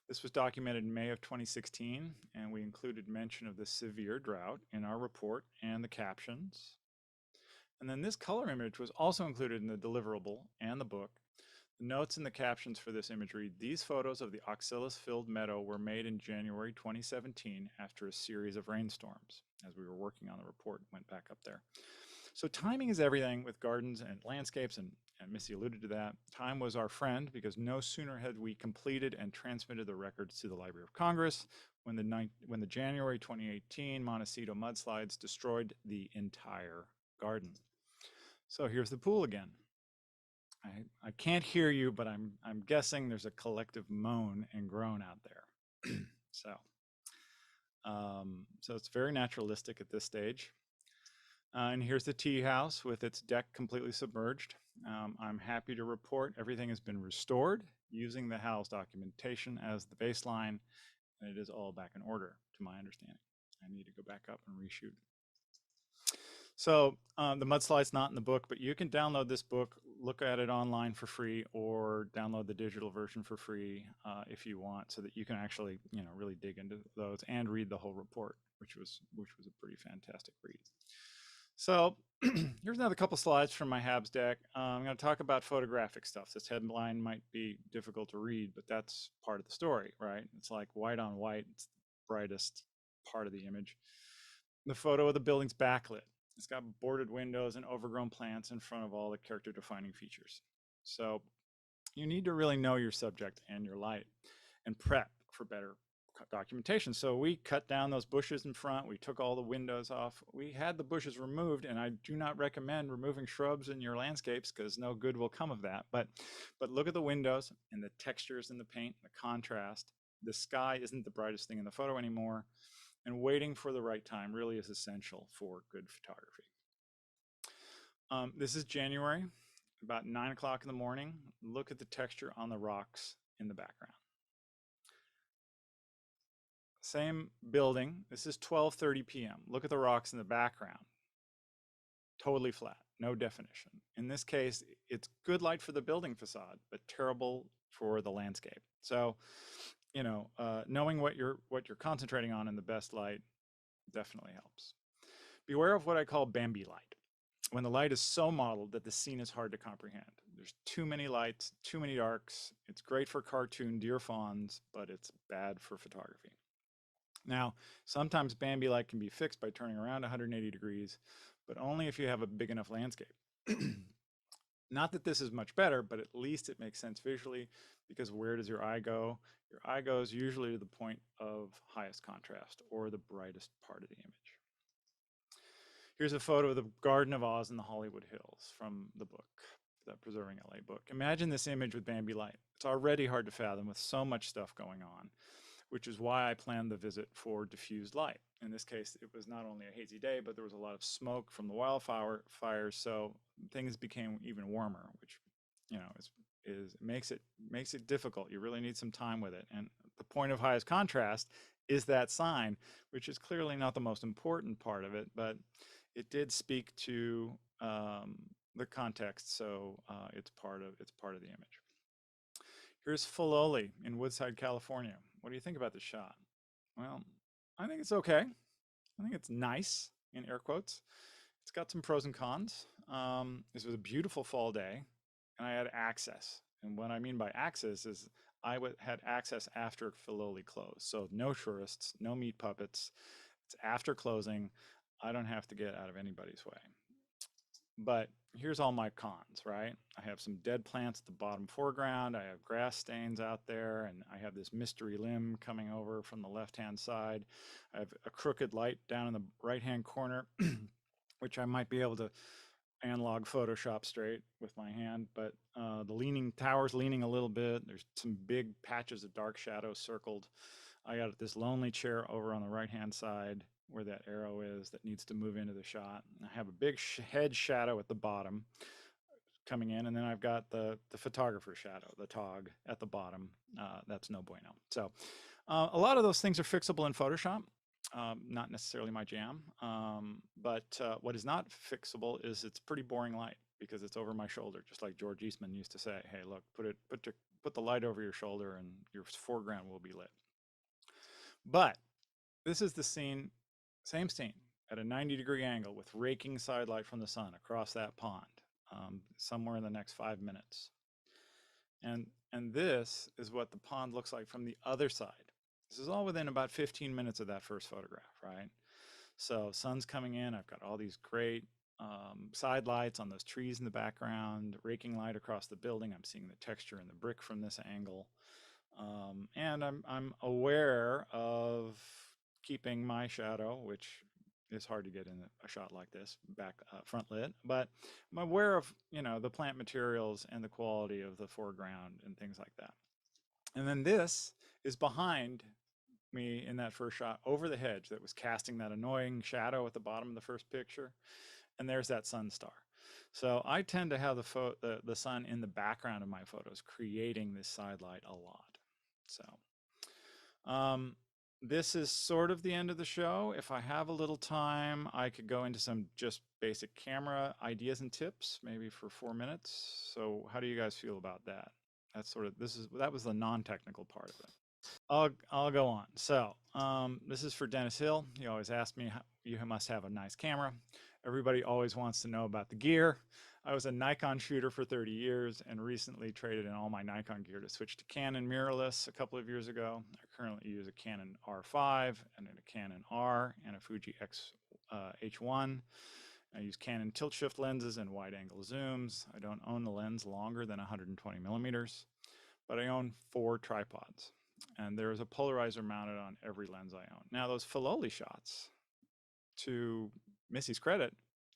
This was documented in May of 2016, and we included mention of the severe drought in our report and the captions. And then this color image was also included in the deliverable and the book. The notes and the captions for this image read, "These photos of the oxalis-filled meadow were made in January 2017 after a series of rainstorms." As we were working on the report, went back up there. So timing is everything with gardens and landscapes, and Missy alluded to that. Time was our friend, because no sooner had we completed and transmitted the records to the Library of Congress when the January 2018 Montecito mudslides destroyed the entire garden. So here's the pool again. I can't hear you, but I'm guessing there's a collective moan and groan out there. So it's very naturalistic at this stage. And here's the tea house with its deck completely submerged. I'm happy to report everything has been restored using the HALS documentation as the baseline, and it is all back in order, to my understanding. I need to go back up and reshoot. So the mudslide's not in the book, but you can download this book, look at it online for free, or download the digital version for free if you want, so that you can actually, really dig into those and read the whole report, which was a pretty fantastic read. So here's another couple slides from my HABS deck. I'm going to talk about photographic stuff. This headline might be difficult to read, but that's part of the story, right? It's like white on white. It's the brightest part of the image. The photo of the building's backlit. It's got boarded windows and overgrown plants in front of all the character defining features. So you need to really know your subject and your light and prep for better documentation. So we cut down those bushes in front. We took all the windows off. We had the bushes removed, and I do not recommend removing shrubs in your landscapes because no good will come of that. But look at the windows and the textures in the paint, the contrast. The sky isn't the brightest thing in the photo anymore, and waiting for the right time really is essential for good photography. This is January, about 9 o'clock in the morning. Look at the texture on the rocks in the background. Same building. This is 12:30 p.m. Look at the rocks in the background. Totally flat, no definition. In this case, it's good light for the building facade, but terrible for the landscape. So, knowing what you're concentrating on in the best light definitely helps. Beware of what I call Bambi light. When the light is so modeled that the scene is hard to comprehend. There's too many lights, too many darks. It's great for cartoon deer fawns, but it's bad for photography. Now, sometimes Bambi light can be fixed by turning around 180 degrees, but only if you have a big enough landscape. Not that this is much better, but at least it makes sense visually, because where does your eye go? Your eye goes usually to the point of highest contrast or the brightest part of the image. Here's a photo of the Garden of Oz in the Hollywood Hills from the book, the Preserving LA book. Imagine this image with Bambi light. It's already hard to fathom with so much stuff going on, which is why I planned the visit for diffused light. In this case, it was not only a hazy day, but there was a lot of smoke from the wildfires, so things became even warmer, which makes it difficult. You really need some time with it. And the point of highest contrast is that sign, which is clearly not the most important part of it, but it did speak to the context, so it's part of the image. Here's Filoli in Woodside, California. What do you think about this shot? Well, I think it's okay. I think it's nice, in air quotes. It's got some pros and cons. This was a beautiful fall day, and I had access. And what I mean by access is I had access after Filoli closed. So no tourists, no meat puppets. It's after closing. I don't have to get out of anybody's way. But here's all my cons, right? I have some dead plants at the bottom foreground. I have grass stains out there, and I have this mystery limb coming over from the left-hand side. I have a crooked light down in the right-hand corner, which I might be able to analog Photoshop straight with my hand, but the leaning tower's leaning a little bit. There's some big patches of dark shadow circled. I got this lonely chair over on the right-hand side where that arrow is that needs to move into the shot. I have a big head shadow at the bottom coming in, and then I've got the photographer shadow, the tog at the bottom. That's no bueno. So a lot of those things are fixable in Photoshop. Not necessarily my jam, but what is not fixable is it's pretty boring light because it's over my shoulder, just like George Eastman used to say, hey, look, put the light over your shoulder and your foreground will be lit. But this is the scene, same scene, at a 90-degree angle with raking side light from the sun across that pond, somewhere in the next 5 minutes. And this is what the pond looks like from the other side. This is all within about 15 minutes of that first photograph, right? So sun's coming in, I've got all these great side lights on those trees in the background, raking light across the building. I'm seeing the texture in the brick from this angle. And I'm aware of keeping my shadow, which is hard to get in a shot like this, back front lit, but I'm aware of, you know, the plant materials and the quality of the foreground and things like that. And then this is behind me in that first shot over the hedge that was casting that annoying shadow at the bottom of the first picture. And there's that sun star. So I tend to have the sun in the background of my photos, creating this side light a lot. So this is sort of the end of the show. If I have a little time, I could go into some just basic camera ideas and tips, maybe for 4 minutes. So how do you guys feel about that? That's sort of, that was the non-technical part of it. I'll go on. So this is for Dennis Hill. He always asked me, you must have a nice camera. Everybody always wants to know about the gear. I was a Nikon shooter for 30 years and recently traded in all my Nikon gear to switch to Canon mirrorless a couple of years ago. I currently use a Canon R5 and a Canon R and a Fuji X H1. I use Canon tilt shift lenses and wide angle zooms. I don't own a lens longer than 120 millimeters, but I own 4 tripods. And there is a polarizer mounted on every lens I own. Now those Filoli shots, to Missy's credit,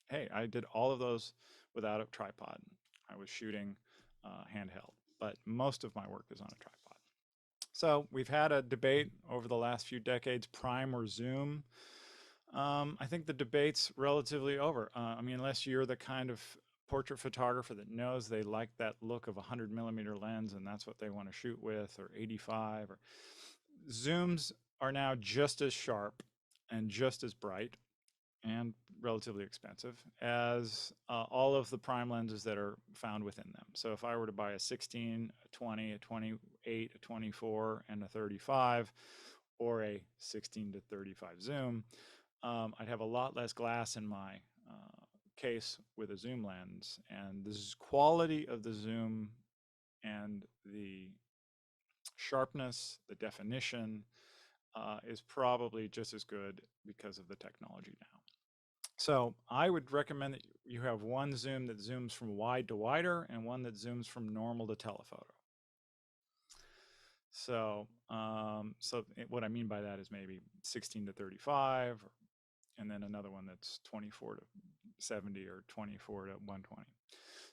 hey, I did all of those without a tripod. I was shooting handheld, but most of my work is on a tripod. So we've had a debate over the last few decades, prime or zoom. I think the debate's relatively over. I mean, unless you're the kind of portrait photographer that knows they like that look of a 100 millimeter lens and that's what they want to shoot with, or 85, or zooms are now just as sharp and just as bright and relatively expensive as all of the prime lenses that are found within them. So if I were to buy a 16, a 20, a 28, a 24, and a 35, or a 16 to 35 zoom, I'd have a lot less glass in my case with a zoom lens, and the quality of the zoom and the sharpness, the definition is probably just as good because of the technology now. So I would recommend that you have one zoom that zooms from wide to wider and one that zooms from normal to telephoto. So, what I mean by that is maybe 16 to 35, and then another one that's 24 to 70 or 24 to 120.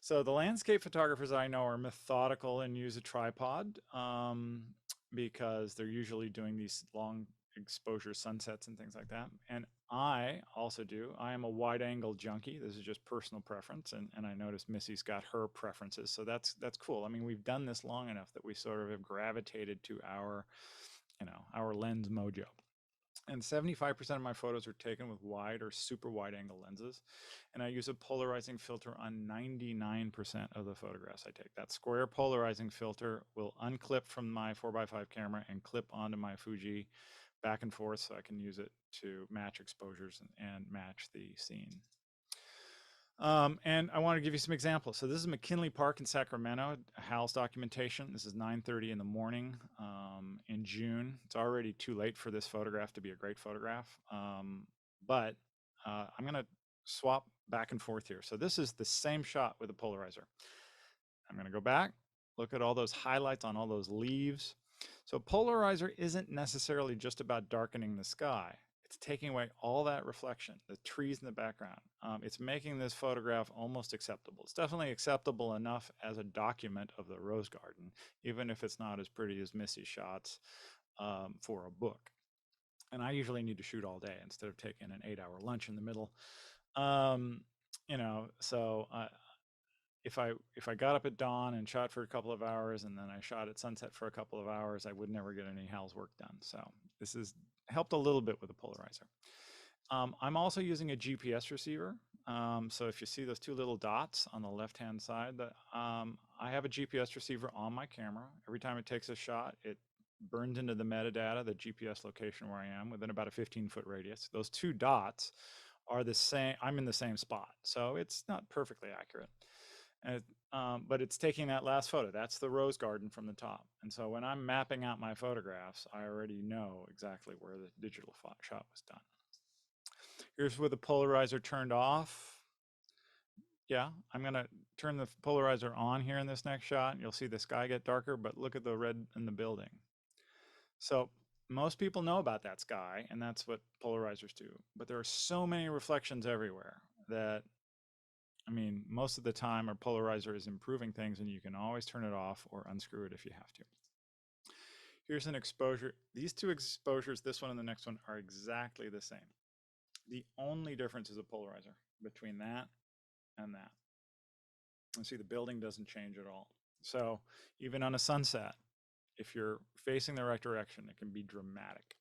So the landscape photographers I know are methodical and use a tripod because they're usually doing these long exposure sunsets and things like that. And I also do. I am a wide angle junkie. This is just personal preference. And I noticed Missy's got her preferences. So that's cool. I mean, we've done this long enough that we sort of have gravitated to our, our lens mojo. And 75% of my photos are taken with wide or super wide angle lenses. And I use a polarizing filter on 99% of the photographs I take. That square polarizing filter will unclip from my 4x5 camera and clip onto my Fuji back and forth, so I can use it to match exposures and match the scene. And I want to give you some examples. So this is McKinley Park in Sacramento, Hal's documentation. This is 9:30 in the morning in June. It's already too late for this photograph to be a great photograph. But I'm going to swap back and forth here. So this is the same shot with a polarizer. I'm going to go back, look at all those highlights on all those leaves. So polarizer isn't necessarily just about darkening the sky. It's taking away all that reflection, the trees in the background. It's making this photograph almost acceptable. It's definitely acceptable enough as a document of the rose garden, even if it's not as pretty as Missy's shots for a book. And I usually need to shoot all day instead of taking an 8-hour lunch in the middle. You know, so if I got up at dawn and shot for a couple of hours and then I shot at sunset for a couple of hours, I would never get any Hal's work done. So this has helped a little bit with the polarizer. I'm also using a GPS receiver. So if you see those 2 little dots on the left-hand side, I have a GPS receiver on my camera. Every time it takes a shot, it burns into the metadata, the GPS location where I am within about a 15-foot radius. Those 2 dots are the same. I'm in the same spot. So it's not perfectly accurate. And but it's taking that last photo. That's the rose garden from the top. And so when I'm mapping out my photographs, I already know exactly where the digital shot was done. Here's where the polarizer turned off. Yeah, I'm going to turn the polarizer on here in this next shot. You'll see the sky get darker, but look at the red in the building. So most people know about that sky, and that's what polarizers do. But there are so many reflections everywhere that, I mean, most of the time our polarizer is improving things, and you can always turn it off or unscrew it if you have to. Here's an exposure. These 2 exposures, this one and the next one, are exactly the same. The only difference is a polarizer between that and that. And see, the building doesn't change at all. So even on a sunset, if you're facing the right direction, it can be dramatic.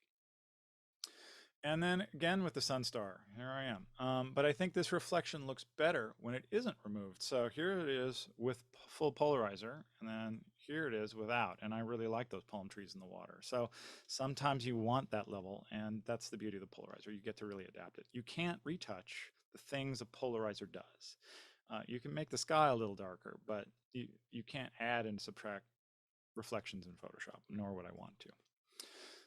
And then again with the Sunstar, here I am. But I think this reflection looks better when it isn't removed. So here it is with full polarizer, and then here it is without. And I really like those palm trees in the water. So sometimes you want that level, and that's the beauty of the polarizer. You get to really adapt it. You can't retouch the things a polarizer does. You can make the sky a little darker, but you can't add and subtract reflections in Photoshop, nor would I want to.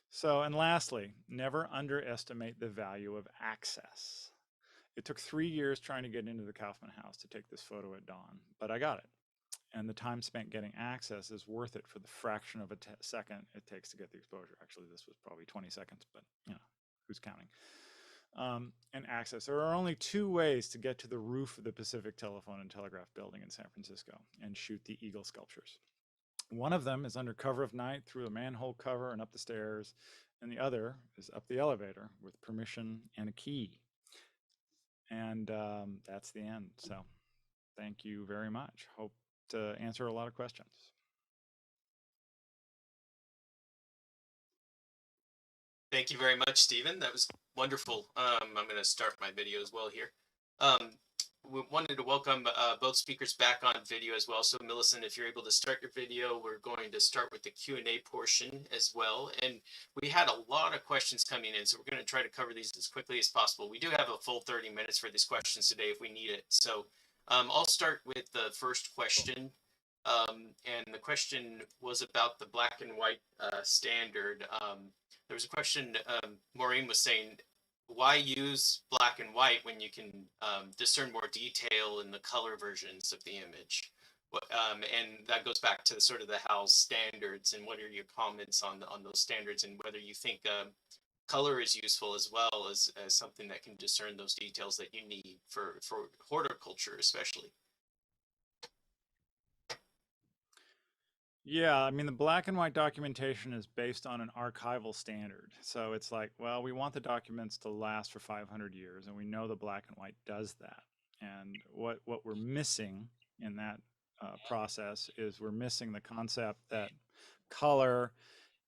So, and lastly, never underestimate the value of access. It took 3 years trying to get into the Kaufman House to take this photo at dawn, but I got it. And the time spent getting access is worth it for the fraction of a second it takes to get the exposure. Actually, this was probably 20 seconds, but you know, who's counting? And access. There are only 2 ways to get to the roof of the Pacific Telephone and Telegraph Building in San Francisco and shoot the eagle sculptures. One of them is under cover of night through a manhole cover and up the stairs, and the other is up the elevator with permission and a key. And that's the end. So thank you very much. Hope to answer a lot of questions. Thank you very much, Stephen. That was wonderful. I'm going to start my video as well here. We wanted to welcome both speakers back on video as well. So Millicent, if you're able to start your video, we're going to start with the Q&A portion as well. And we had a lot of questions coming in, so we're going to try to cover these as quickly as possible. We do have a full 30 minutes for these questions today if we need it. So I'll start with the first question. And the question was about the black and white standard. There was a question, Maureen was saying, why use black and white when you can discern more detail in the color versions of the image? And that goes back to sort of the HAL standards, and what are your comments on those standards, and whether you think color is useful as well as something that can discern those details that you need for horticulture especially. Yeah, I mean, the black and white documentation is based on an archival standard. So it's like, well, we want the documents to last for 500 years, and we know the black and white does that. And what we're missing in that process is we're missing the concept that color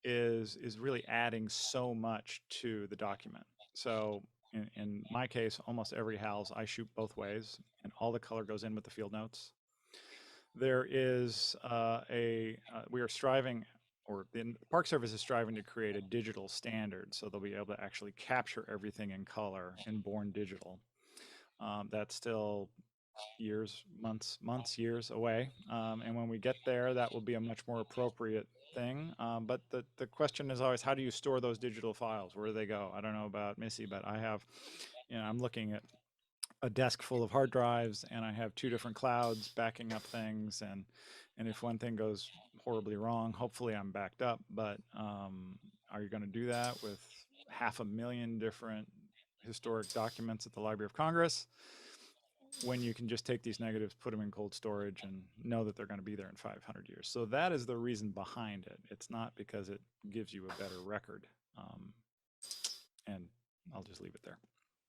is really adding so much to the document. So in my case, almost every HALs, I shoot both ways, and all the color goes in with the field notes. There is we are striving, or the Park Service is striving to create a digital standard, so they'll be able to actually capture everything in color in born digital. That's still years, years away. And when we get there, that will be a much more appropriate thing. But the question is always, how do you store those digital files? Where do they go? I don't know about Missy, but I have, I'm looking at a desk full of hard drives and I have 2 different clouds backing up things, and if one thing goes horribly wrong, hopefully I'm backed up, but are you going to do that with 500,000 different historic documents at the Library of Congress when you can just take these negatives, put them in cold storage, and know that they're going to be there in 500 years? So that is the reason behind it. It's not because it gives you a better record. And I'll just leave it there.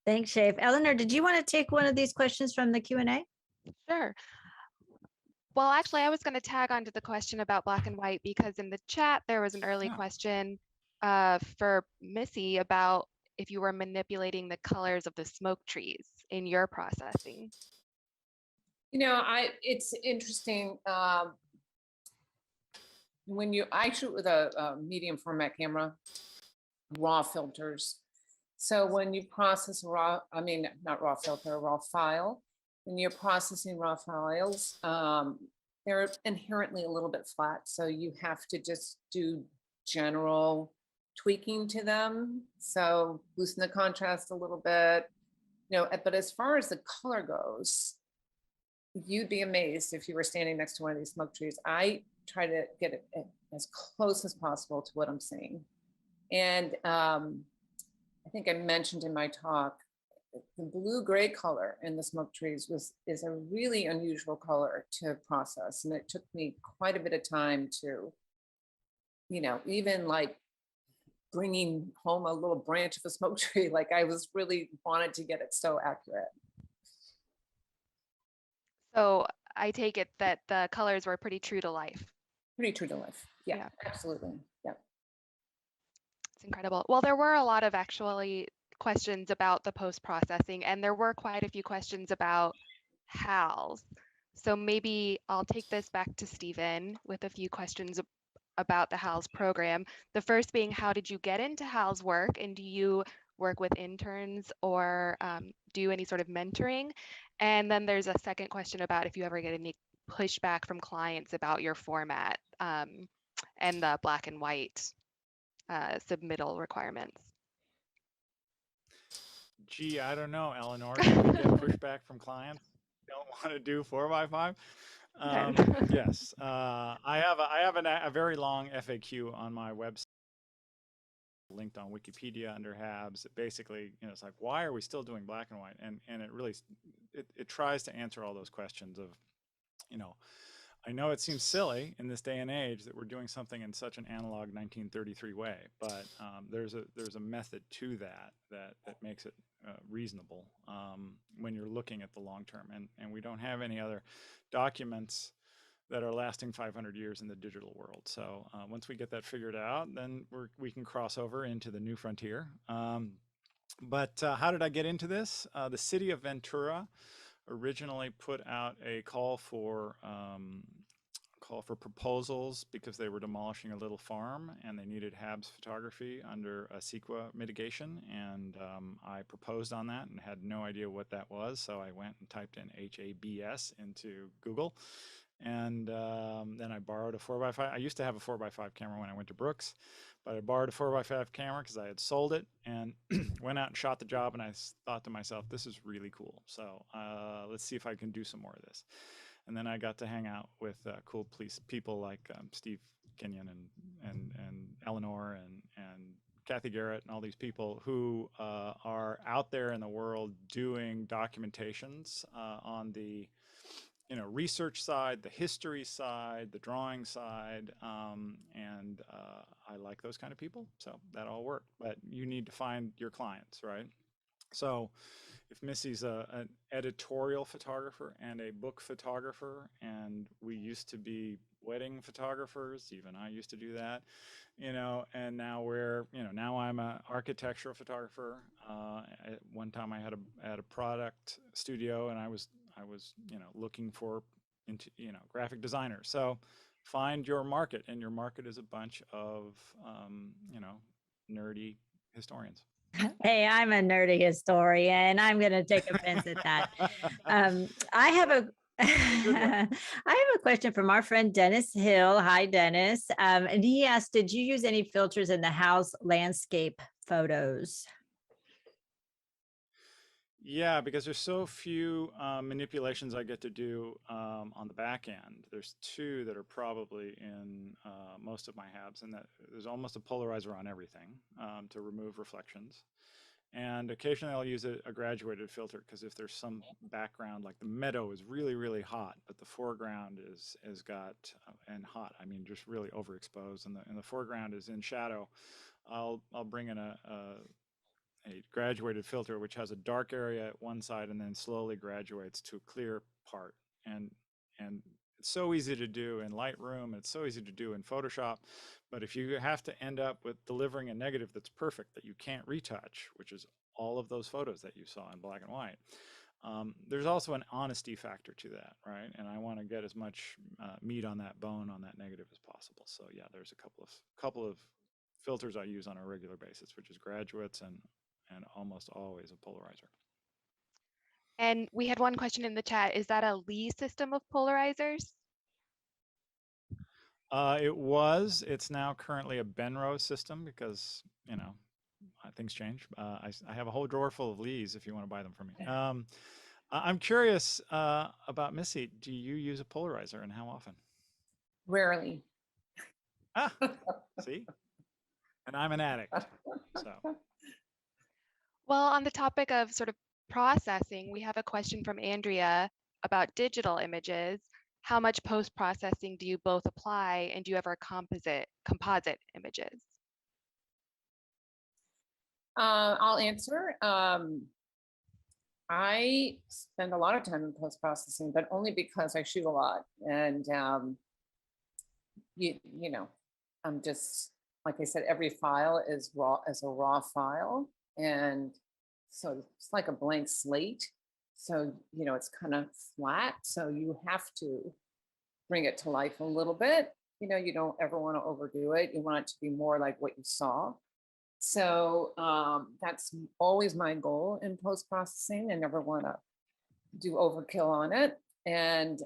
Thanks, Shafe. Eleanor, did you want to take one of these questions from the Q&A? Sure. Well, actually, I was going to tag onto the question about black and white because in the chat, there was an early Yeah. question for Missy about if you were manipulating the colors of the smoke trees in your processing. It's interesting. When I shoot with a medium format camera, raw filters. So when you process not raw filter, raw file, when you're processing raw files, they're inherently a little bit flat. So you have to just do general tweaking to them. So loosen the contrast a little bit, but as far as the color goes, you'd be amazed if you were standing next to one of these smoke trees. I try to get it as close as possible to what I'm seeing. And I think I mentioned in my talk, the blue-gray color in the smoke trees is a really unusual color to process. And it took me quite a bit of time to, even like bringing home a little branch of a smoke tree, like I was really wanted to get it so accurate. So I take it that the colors were pretty true to life. Pretty true to life. Yeah, Yeah. absolutely. Yeah. It's incredible. Well, there were a lot of actually questions about the post-processing, and there were quite a few questions about HALs. So maybe I'll take this back to Stephen with a few questions about the HALs program. The first being, how did you get into HALs work, and do you work with interns or do any sort of mentoring? And then there's a second question about if you ever get any pushback from clients about your format and the black and white submittal requirements. Gee, I don't know, Eleanor. Do you get pushback from clients who don't want to do 4x5? Yes, I have a very long FAQ on my website, linked on Wikipedia under HABs. Basically, it's like, why are we still doing black and white? And it really it tries to answer all those questions of, I know it seems silly in this day and age that we're doing something in such an analog 1933 way, but there's a method to that makes it reasonable when you're looking at the long term, and we don't have any other documents that are lasting 500 years in the digital world. So once we get that figured out, then we can cross over into the new frontier. But how did I get into this? The city of Ventura originally put out a call for proposals because they were demolishing a little farm and they needed HABs photography under a CEQA mitigation, and I proposed on that and had no idea what that was, so I went and typed in HABS into Google, and then I borrowed a 4x5. I used to have a 4x5 camera when I went to Brooks, but I borrowed a 4x5 camera because I had sold it and went out and shot the job, and I thought to myself, this is really cool, so let's see if I can do some more of this. And then I got to hang out with cool people like Steve Kenyon and Eleanor and Kathy Garrett and all these people who are out there in the world doing documentations on the research side, the history side, the drawing side, and I like those kind of people, so that all worked. But you need to find your clients, right? So if Missy's an editorial photographer and a book photographer, and we used to be wedding photographers, even I used to do that, and now now I'm an architectural photographer. At one time I had a product studio, and I was looking for graphic designers. So find your market, and your market is a bunch of nerdy historians. Hey, I'm a nerdy historian. I'm going to take offense at that. I have a I have a question from our friend Dennis Hill. Hi, Dennis. And he asked, did you use any filters in the house landscape photos? Yeah, because there's so few manipulations I get to do on the back end. There's two that are probably in most of my HABs, and that there's almost a polarizer on everything to remove reflections. And occasionally I'll use a graduated filter because if there's some background, like the meadow is really, really hot, but the foreground is got and hot. I mean, just really overexposed, and the foreground is in shadow. I'll bring in a graduated filter which has a dark area at one side and then slowly graduates to a clear part. And it's so easy to do in Lightroom, it's so easy to do in Photoshop, but if you have to end up with delivering a negative that's perfect that you can't retouch, which is all of those photos that you saw in black and white, there's also an honesty factor to that, right? And I want to get as much meat on that bone on that negative as possible. So yeah, there's a couple of filters I use on a regular basis, which is graduates and almost always a polarizer. And we had one question in the chat. Is that a Lee system of polarizers? It's now currently a Benrose system because, you know, things change. I have a whole drawer full of Lees if you want to buy them from me. I'm curious about Missy. Do you use a polarizer and how often? Rarely. Ah, see? And I'm an addict, so. Well, on the topic of sort of processing, we have a question from Andrea about digital images. How much post-processing do you both apply, and do you ever composite images? I'll answer. I spend a lot of time in post-processing, but only because I shoot a lot. And you know, I'm just, like I said, every file is a raw file. And so it's like a blank slate. So, you know, it's kind of flat. So you have to bring it to life a little bit. You know, you don't ever want to overdo it. You want it to be more like what you saw. So that's always my goal in post-processing. I never want to do overkill on it. And,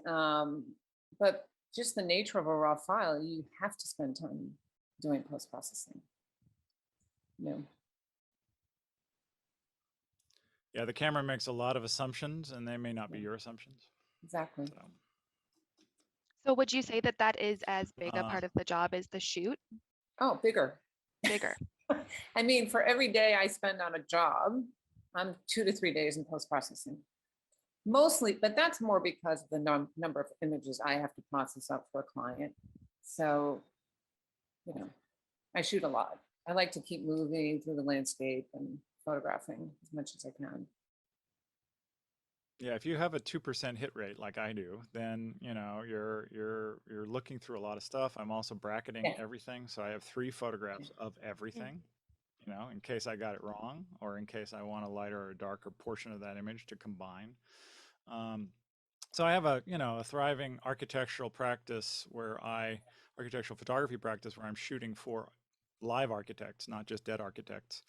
but just the nature of a raw file, you have to spend time doing post-processing. Yeah. Yeah, the camera makes a lot of assumptions and they may not be your assumptions. Exactly. So would you say that that is as big a part of the job as the shoot? Oh, bigger. Bigger. I mean, for every day I spend on a job, I'm 2 to 3 days in post-processing. Mostly, but that's more because of the number of images I have to process up for a client. So, you know, I shoot a lot. I like to keep moving through the landscape and photographing as much as I can. Yeah, if you have a 2% hit rate like I do, then you know you're looking through a lot of stuff. I'm also bracketing everything, so I have 3 photographs of everything, you know, in case I got it wrong or in case I want a lighter or a darker portion of that image to combine. So I have a thriving architectural photography practice where I'm shooting for live architects, not just dead architects.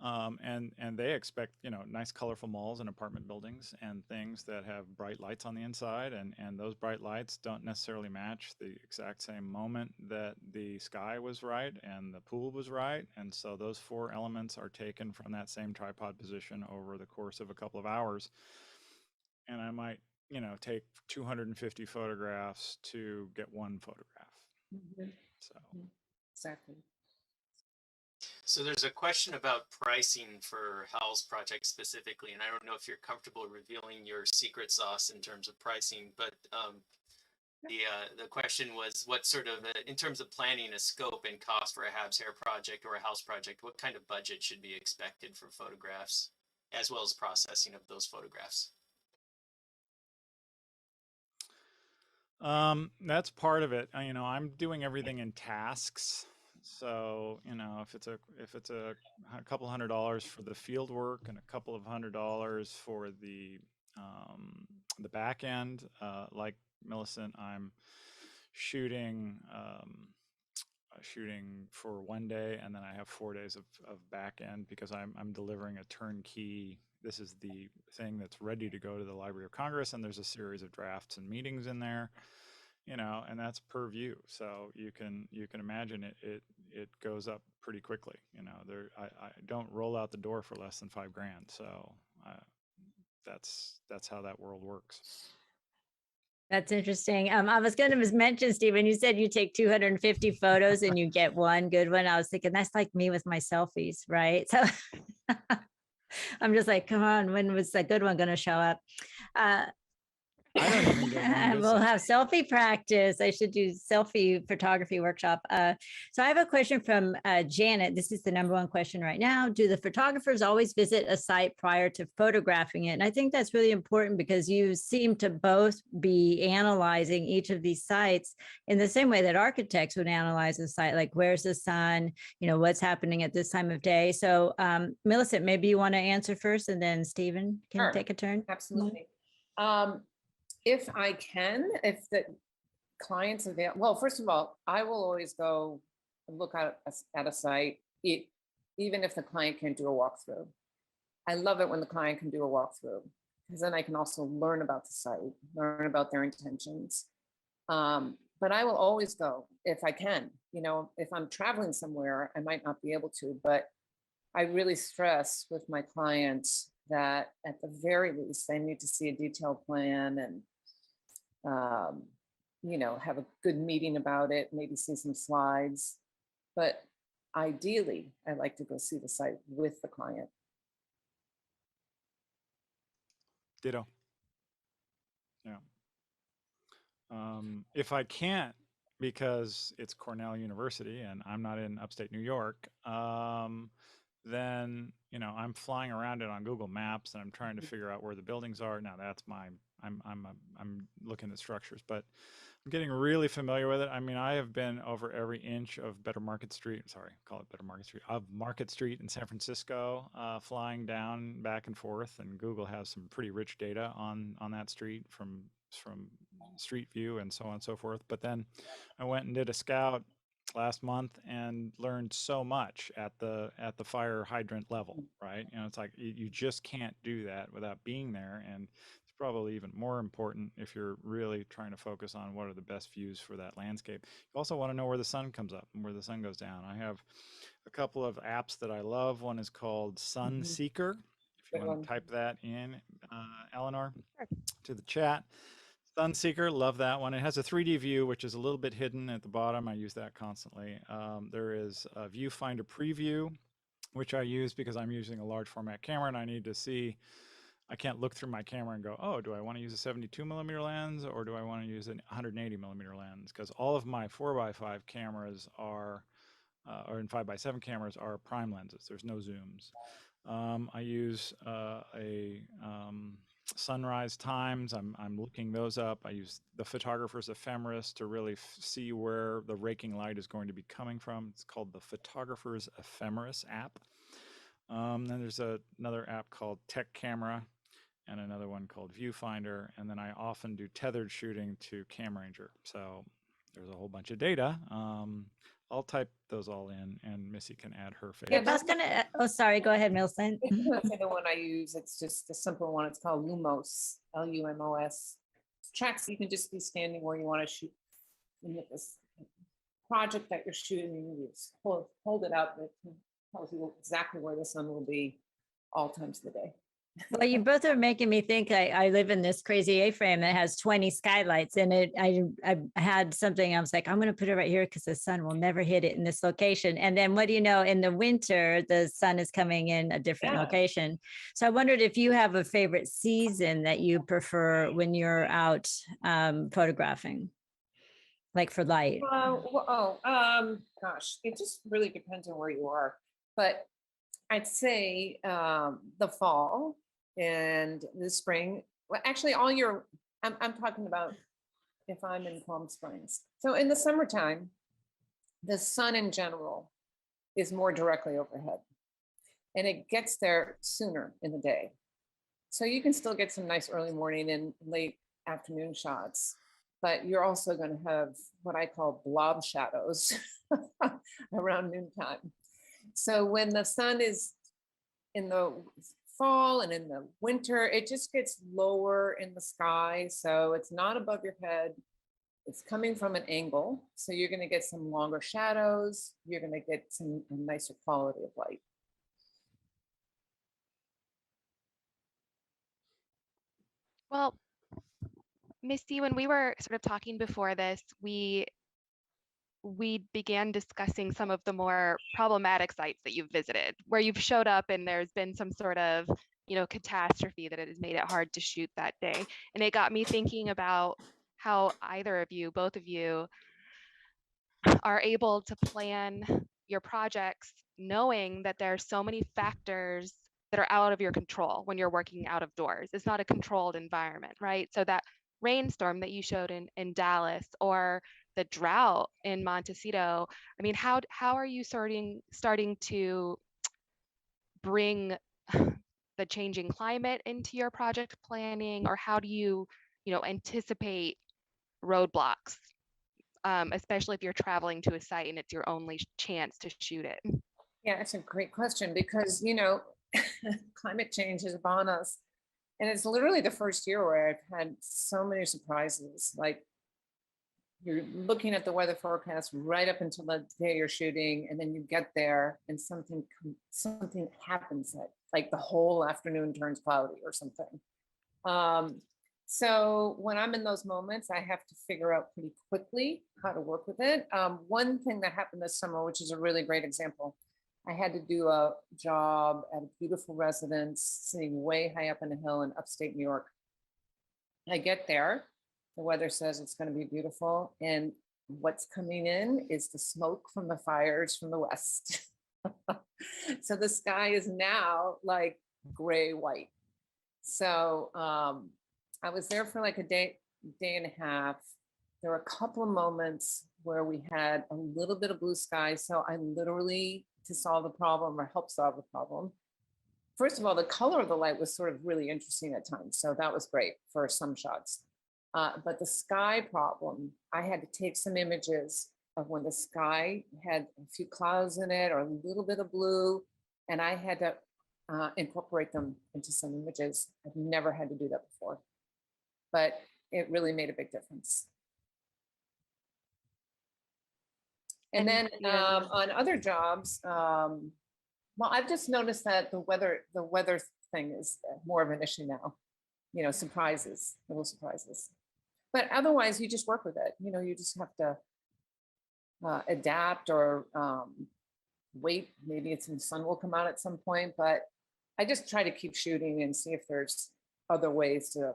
And they expect, nice colorful malls and apartment buildings and things that have bright lights on the inside. And those bright lights don't necessarily match the exact same moment that the sky was right and the pool was right. And so those 4 elements are taken from that same tripod position over the course of a couple of hours. And I might, take 250 photographs to get 1 photograph. So Exactly. So there's a question about pricing for Hal's project specifically, and I don't know if you're comfortable revealing your secret sauce in terms of pricing, but the question was what sort of, in terms of planning a scope and cost for a Habs Hair project or a house project, what kind of budget should be expected for photographs, as well as processing of those photographs? That's part of it. I'm doing everything in tasks. So, if it's a couple $100 for the field work and a couple of $100 for the back end, like Millicent, I'm shooting for 1 day, and then I have 4 days of back end because I'm delivering a turnkey. This is the thing that's ready to go to the Library of Congress, and there's a series of drafts and meetings in there, and that's per view. So you can imagine it goes up pretty quickly. I don't roll out the door for less than $5,000. So that's how that world works. That's interesting. I was going to mention, Stephen, you said you take 250 photos and you get one good one. I was thinking that's like me with my selfies, right? So I'm just like, come on, when was that good one going to show up? I don't even get one good We'll selfie. have selfie practice. I should do selfie photography workshop. So I have a question from Janet. This is the number one question right now. Do the photographers always visit a site prior to photographing it? And I think that's really important because you seem to both be analyzing each of these sites in the same way that architects would analyze a site, like where's the sun, what's happening at this time of day. So Millicent, maybe you want to answer first and then Stephen can Sure. take a turn. Absolutely. If I can, if the clients avail, well, first of all, I will always go look at a site, even if the client can't do a walkthrough. I love it when the client can do a walkthrough because then I can also learn about the site, learn about their intentions. But I will always go if I can. If I'm traveling somewhere, I might not be able to, but I really stress with my clients that at the very least, they need to see a detailed plan and have a good meeting about it, maybe see some slides. But ideally, I like to go see the site with the client. Ditto. Yeah. If I can't, because it's Cornell University and I'm not in upstate New York, then I'm flying around it on Google Maps and I'm trying to figure out where the buildings are. Now that's I'm looking at structures, but I'm getting really familiar with it. I mean, I have been over every inch of Market Street of Market Street in San Francisco, flying down back and forth, and Google has some pretty rich data on that street from Street View and so on and so forth. But then I went and did a scout last month and learned so much at the fire hydrant level, right? It's like you just can't do that without being there, and it's probably even more important if you're really trying to focus on what are the best views for that landscape. You also want to know where the sun comes up and where the sun goes down. I have a couple of apps that I love. One is called Sun Seeker. If you want to type that in, Eleanor, to the chat. Sunseeker, love that one. It has a 3D view, which is a little bit hidden at the bottom. I use that constantly. There is a Viewfinder Preview, which I use because I'm using a large format camera and I need to see, I can't look through my camera and go, oh, do I want to use a 72mm lens or do I want to use an 180mm lens? Because all of my 4x5 cameras are, or in 5x7 cameras are prime lenses. There's no zooms. I use sunrise times. I'm looking those up. I use the photographer's ephemeris to really see where the raking light is going to be coming from. It's called the photographer's ephemeris app. Then there's another app called Tech Camera and another one called Viewfinder. And then I often do tethered shooting to CamRanger. So there's a whole bunch of data. I'll type those all in and Missy can add her Yeah, favorites. I was gonna, oh, sorry, go ahead, Millicent. That's the one I use. It's just a simple one. It's called Lumos, Lumos. Tracks, you can just be standing where you want to shoot. And with this project that you're shooting, you just hold it up. It tells you exactly where the sun will be all times of the day. Well, you both are making me think I live in this crazy A-frame that has 20 skylights in it. I had something, I was like, I'm going to put it right here because the sun will never hit it in this location. And then what do you know, in the winter, the sun is coming in a different location. So I wondered if you have a favorite season that you prefer when you're out photographing, like for light. Gosh, it just really depends on where you are. But I'd say the fall and the spring. Well, actually, all year. I'm talking about if I'm in Palm Springs. So in the summertime, the sun in general is more directly overhead, and it gets there sooner in the day. So you can still get some nice early morning and late afternoon shots, but you're also going to have what I call blob shadows around noontime. So when the sun is in the fall and in the winter, it just gets lower in the sky. So it's not above your head. It's coming from an angle. So you're going to get some longer shadows. You're going to get some nicer quality of light. Well, Misty, when we were sort of talking before this, we began discussing some of the more problematic sites that you've visited, where you've showed up and there's been some sort of, catastrophe that it has made it hard to shoot that day. And it got me thinking about how either of you, both of you, are able to plan your projects knowing that there are so many factors that are out of your control when you're working out of doors. It's not a controlled environment, right? So that rainstorm that you showed in Dallas, or the drought in Montecito, I mean, how are you starting to bring the changing climate into your project planning, or how do you anticipate roadblocks, especially if you're traveling to a site and it's your only chance to shoot it? Yeah, it's a great question because, climate change is upon us. And it's literally the first year where I've had so many surprises. Like, you're looking at the weather forecast right up until the day you're shooting, and then you get there and something happens that like the whole afternoon turns cloudy or something. So when I'm in those moments, I have to figure out pretty quickly how to work with it. One thing that happened this summer, which is a really great example, I had to do a job at a beautiful residence sitting way high up in a hill in upstate New York. I get there, the weather says it's going to be beautiful, and what's coming in is the smoke from the fires from the west. So the sky is now like gray white. So I was there for like a day and a half. There were a couple of moments where we had a little bit of blue sky. So I literally, to solve the problem or help solve the problem, first of all, the color of the light was sort of really interesting at times. So that was great for some shots. But the sky problem, I had to take some images of when the sky had a few clouds in it or a little bit of blue, and I had to incorporate them into some images. I've never had to do that before, but it really made a big difference. And then on other jobs, well, I've just noticed that the weather thing is more of an issue now. Little surprises. But otherwise, you just work with it. You just have to adapt or wait. Maybe the sun will come out at some point. But I just try to keep shooting and see if there's other ways to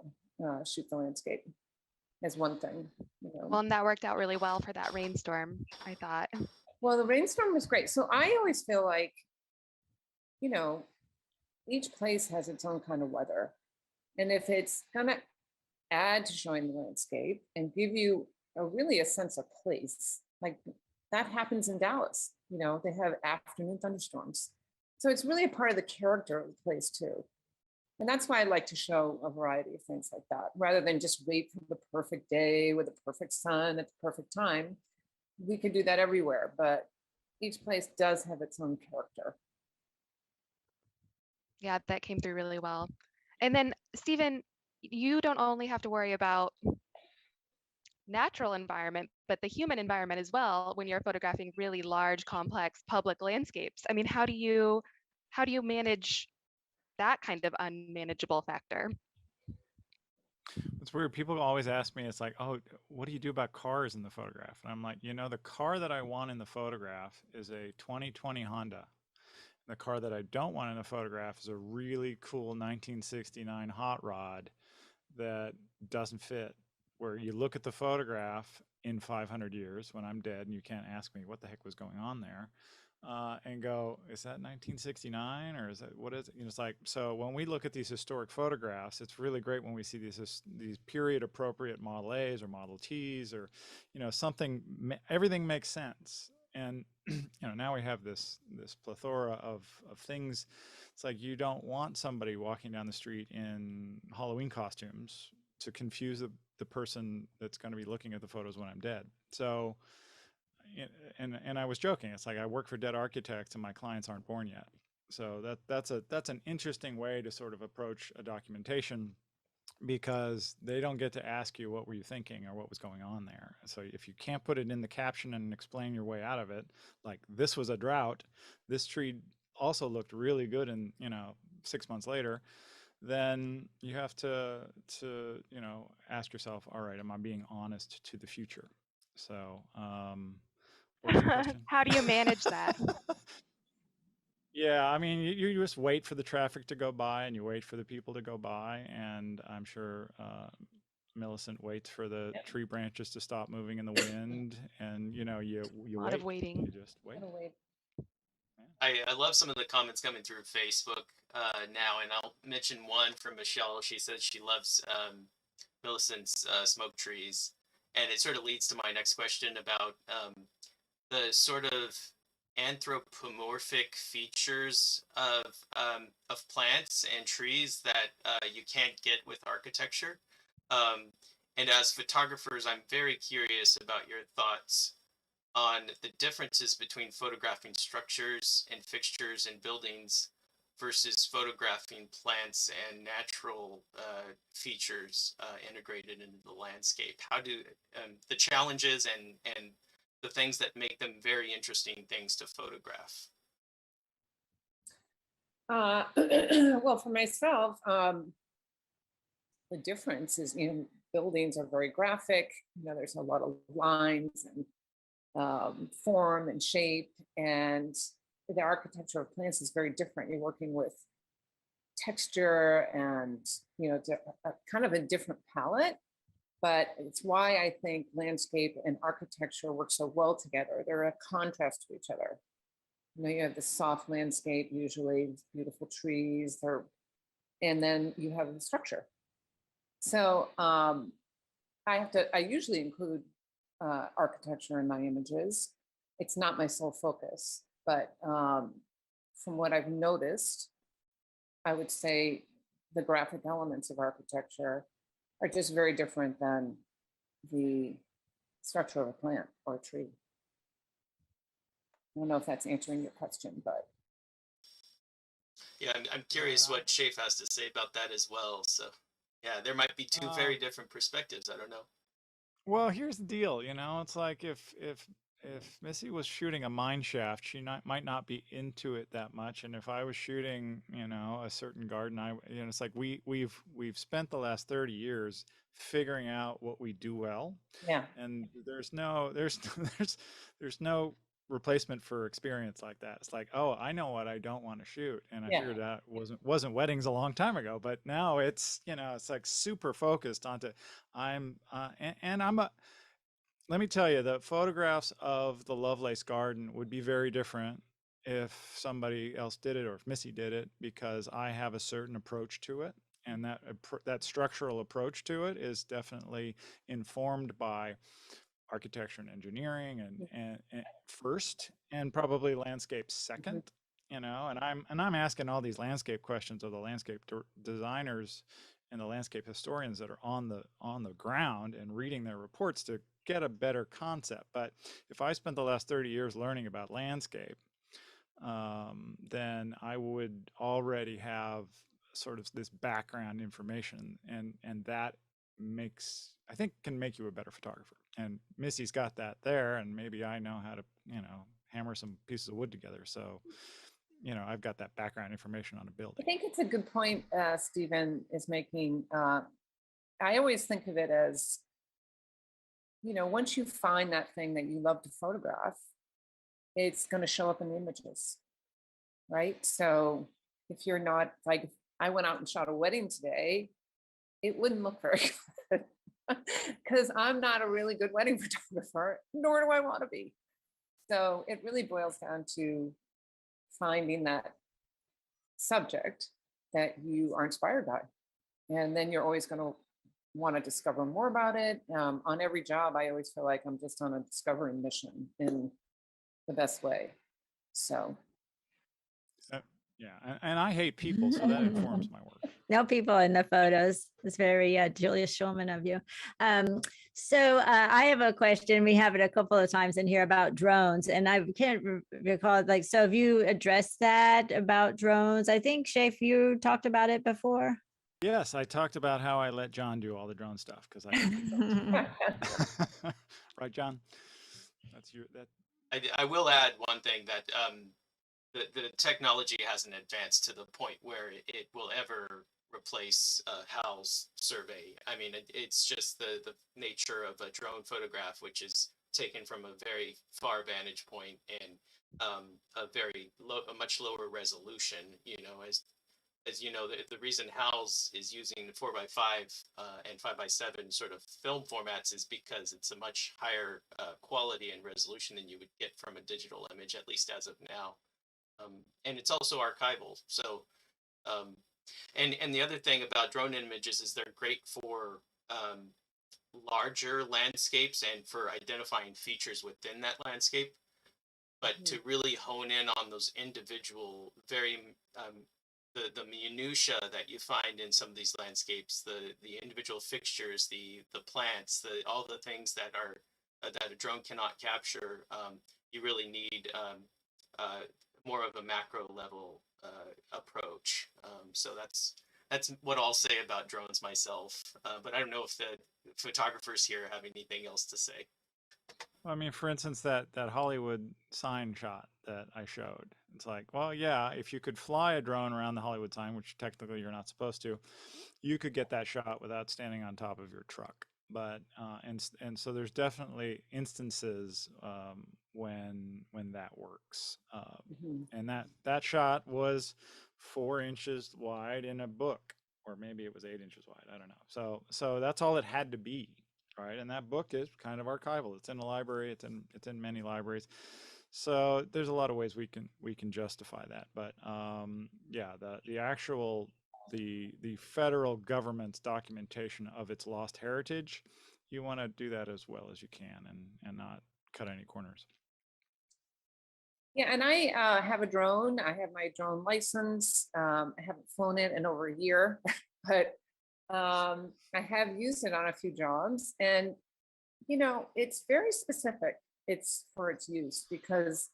shoot the landscape. As one thing. Well, and that worked out really well for that rainstorm, I thought. Well, the rainstorm was great. So I always feel like, each place has its own kind of weather. And if it's going to add to showing the landscape and give you really a sense of place, like that happens in Dallas, they have afternoon thunderstorms. So it's really a part of the character of the place too. And that's why I like to show a variety of things like that, rather than just wait for the perfect day with the perfect sun at the perfect time. We could do that everywhere, but each place does have its own character. Yeah, that came through really well. And then, Stephen, you don't only have to worry about natural environment, but the human environment as well when you're photographing really large, complex public landscapes. I mean, how do you manage that kind of unmanageable factor? It's weird. People always ask me, it's like, oh, what do you do about cars in the photograph? And I'm like, the car that I want in the photograph is a 2020 Honda. The car that I don't want in a photograph is a really cool 1969 hot rod that doesn't fit. Where you look at the photograph in 500 years when I'm dead and you can't ask me what the heck was going on there, and go, is that 1969 or is that, what is it? It's like, so when we look at these historic photographs, it's really great when we see these period appropriate Model A's or Model T's or, something, everything makes sense. And, now we have this plethora of things. It's like, you don't want somebody walking down the street in Halloween costumes to confuse the person that's going to be looking at the photos when I'm dead. So, and I was joking. It's like I work for dead architects and my clients aren't born yet. So that's an interesting way to sort of approach a documentation, because they don't get to ask you what were you thinking or what was going on there. So if you can't put it in the caption and explain your way out of it, like this was a drought, this tree also looked really good, and 6 months later, then you have to ask yourself, all right, am I being honest to the future? So, what was the question? How do you manage that? Yeah, I mean, you just wait for the traffic to go by and you wait for the people to go by, and I'm sure Millicent waits for the tree branches to stop moving in the wind, and you A lot of wait. waiting. You just wait. Gotta wait. I love some of the comments coming through Facebook now, and I'll mention one from Michelle. She says she loves Millicent's smoke trees, and it sort of leads to my next question about the sort of anthropomorphic features of plants and trees that you can't get with architecture. And as photographers, I'm very curious about your thoughts on the differences between photographing structures and fixtures and buildings versus photographing plants and natural features integrated into the landscape. How do the challenges and the things that make them very interesting things to photograph? Well, for myself, the difference is, buildings are very graphic. There's a lot of lines and form and shape, and the architecture of plants is very different. You're working with texture and kind of a different palette, but it's why I think landscape and architecture work so well together. They're a contrast to each other. You have the soft landscape, usually beautiful trees, and then you have the structure. So I usually include architecture in my images. It's not my sole focus, but from what I've noticed, I would say the graphic elements of architecture are just very different than the structure of a plant or a tree. I don't know if that's answering your question, but. Yeah, I'm curious what Shafe has to say about that as well. So yeah, there might be two very different perspectives. I don't know. Well, here's the deal, it's like if Missy was shooting a mine shaft, she might not be into it that much, and if I was shooting, a certain garden, it's like we've spent the last 30 years figuring out what we do well, Yeah. and there's no no replacement for experience like that. It's like, oh, I know what I don't want to shoot, and I figured that wasn't weddings a long time ago, but now it's it's like super focused onto let me tell you, the photographs of the Lovelace Garden would be very different if somebody else did it or if Missy did it, because I have a certain approach to it, and that structural approach to it is definitely informed by architecture and engineering and first, and probably landscape second. And I'm asking all these landscape questions of the landscape designers and the landscape historians that are on the ground and reading their reports to get a better concept. But if I spent the last 30 years learning about landscape, then I would already have sort of this background information, and that I think can make you a better photographer. And Missy's got that there, and maybe I know how to hammer some pieces of wood together. So I've got that background information on a building. I think it's a good point Stephen is making. I always think of it as, once you find that thing that you love to photograph, it's going to show up in the images, right? So if you're not, like, if I went out and shot a wedding today, it wouldn't look very good because I'm not a really good wedding photographer, nor do I want to be. So it really boils down to finding that subject that you are inspired by. And then you're always going to want to discover more about it. On every job, I always feel like I'm just on a discovery mission in the best way. So. Yeah, and I hate people, so that informs my work. No people in the photos. It's very Julia Schulman of you. So I have a question. We have it a couple of times in here about drones, and I can't recall, so have you addressed that about drones? I think, Shafe, you talked about it before. Yes, I talked about how I let John do all the drone stuff because I right, John? I will add one thing that the technology hasn't advanced to the point where it will ever replace HAL's survey. I mean, it's just the nature of a drone photograph, which is taken from a very far vantage point and a much lower resolution. You know, as you know, the reason HAL's is using 4x5 and 5x7 sort of film formats is because it's a much higher quality and resolution than you would get from a digital image, at least as of now. And it's also archival. So, and the other thing about drone images is they're great for larger landscapes and for identifying features within that landscape. But to really hone in on those individual, very the minutia that you find in some of these landscapes, the individual fixtures, the plants, all the things that are that a drone cannot capture, you really need more of a macro level approach. So that's what I'll say about drones myself. But I don't know if the photographers here have anything else to say. I mean, for instance, that Hollywood sign shot that I showed, it's like, well, yeah, if you could fly a drone around the Hollywood sign, which technically you're not supposed to, you could get that shot without standing on top of your truck. But and so there's definitely instances when that works. And that shot was 4 inches wide in a book, or maybe it was 8 inches wide. I don't know. So that's all it had to be. Right, and that book is kind of archival. It's in a library. It's in many libraries. So there's a lot of ways we can justify that. But yeah, the actual the federal government's documentation of its lost heritage, you want to do that as well as you can and not cut any corners. Yeah, and I have a drone. I have my drone license. I haven't flown it in over a year, but I have used it on a few jobs, and you know, it's very specific. It's for its use because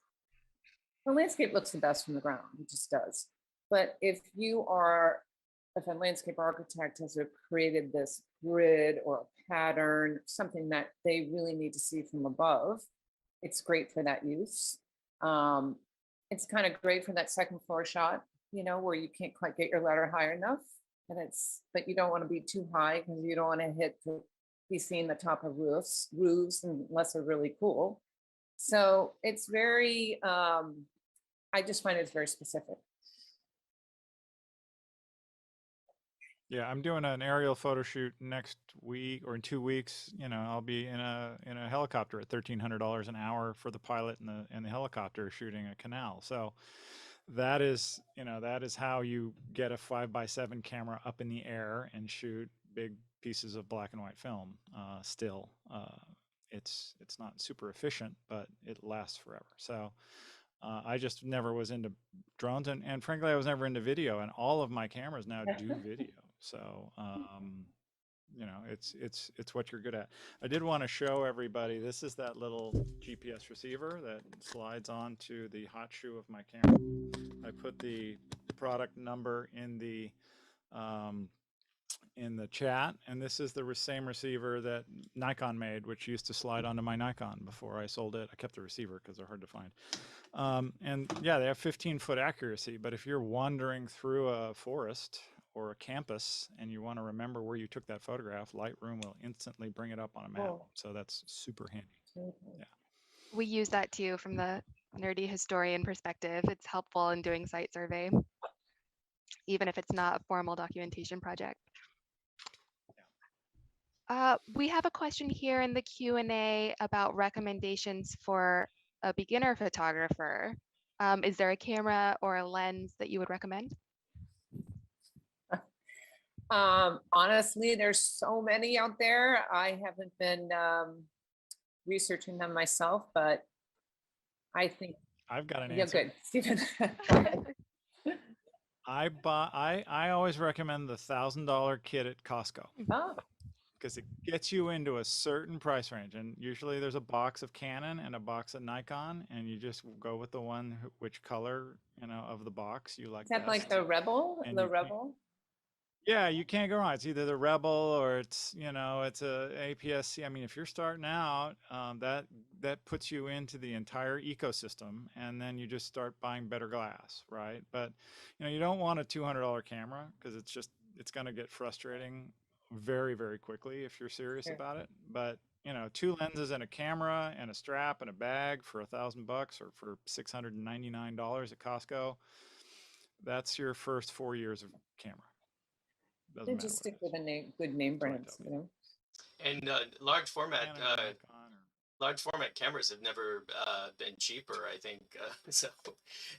the landscape looks the best from the ground. It just does. But if a landscape architect has created this grid or a pattern, something that they really need to see from above, it's great for that use. It's kind of great for that second floor shot, you know, where you can't quite get your ladder high enough. But you don't want to be too high because you don't want to be seeing the top of roofs unless they're really cool. So it's very, I just find it's very specific. Yeah, I'm doing an aerial photo shoot next week or in 2 weeks. You know, I'll be in a helicopter at $1,300 an hour for the pilot and the helicopter shooting a canal. So that is how you get a 5x7 camera up in the air and shoot big pieces of black and white film. Still, it's not super efficient, but it lasts forever. So I just never was into drones, and frankly, I was never into video. And all of my cameras now do video. So you know, it's what you're good at. I did want to show everybody, this is that little GPS receiver that slides onto the hot shoe of my camera. I put the product number in the chat, and this is the same receiver that Nikon made, which used to slide onto my Nikon before I sold it. I kept the receiver because they're hard to find. And yeah, they have 15-foot accuracy, but if you're wandering through a forest or a campus and you want to remember where you took that photograph, Lightroom will instantly bring it up on a map. Oh. So that's super handy. Yeah. We use that too from the nerdy historian perspective. It's helpful in doing site survey, even if it's not a formal documentation project. We have a question here in the Q&A about recommendations for a beginner photographer. Is there a camera or a lens that you would recommend? Honestly, there's so many out there. I haven't been researching them myself, but I think I've got an yeah, answer. good. Stephen. I always recommend the $1,000 kit at Costco Oh, because it gets you into a certain price range, and usually there's a box of Canon and a box of Nikon, and you just go with the one which color, you know, of the box you like is that best. like the Rebel? And The you can't- Rebel? Yeah, you can't go wrong. It's either the Rebel or it's, you know, it's a APS-C. I mean, if you're starting out, that puts you into the entire ecosystem, and then you just start buying better glass, right? But you know, you don't want a $200 camera because it's just it's going to get frustrating very, very quickly if you're serious Sure. about it. But, 2 lenses and a camera and a strap and a bag for $1,000 or for $699 at Costco, that's your first 4 years of camera. Doesn't And matter just what stick it is. with a name, good name That's what I brands, tell you know? And large format Canon or Nikon or- large format cameras have never been cheaper. I think so.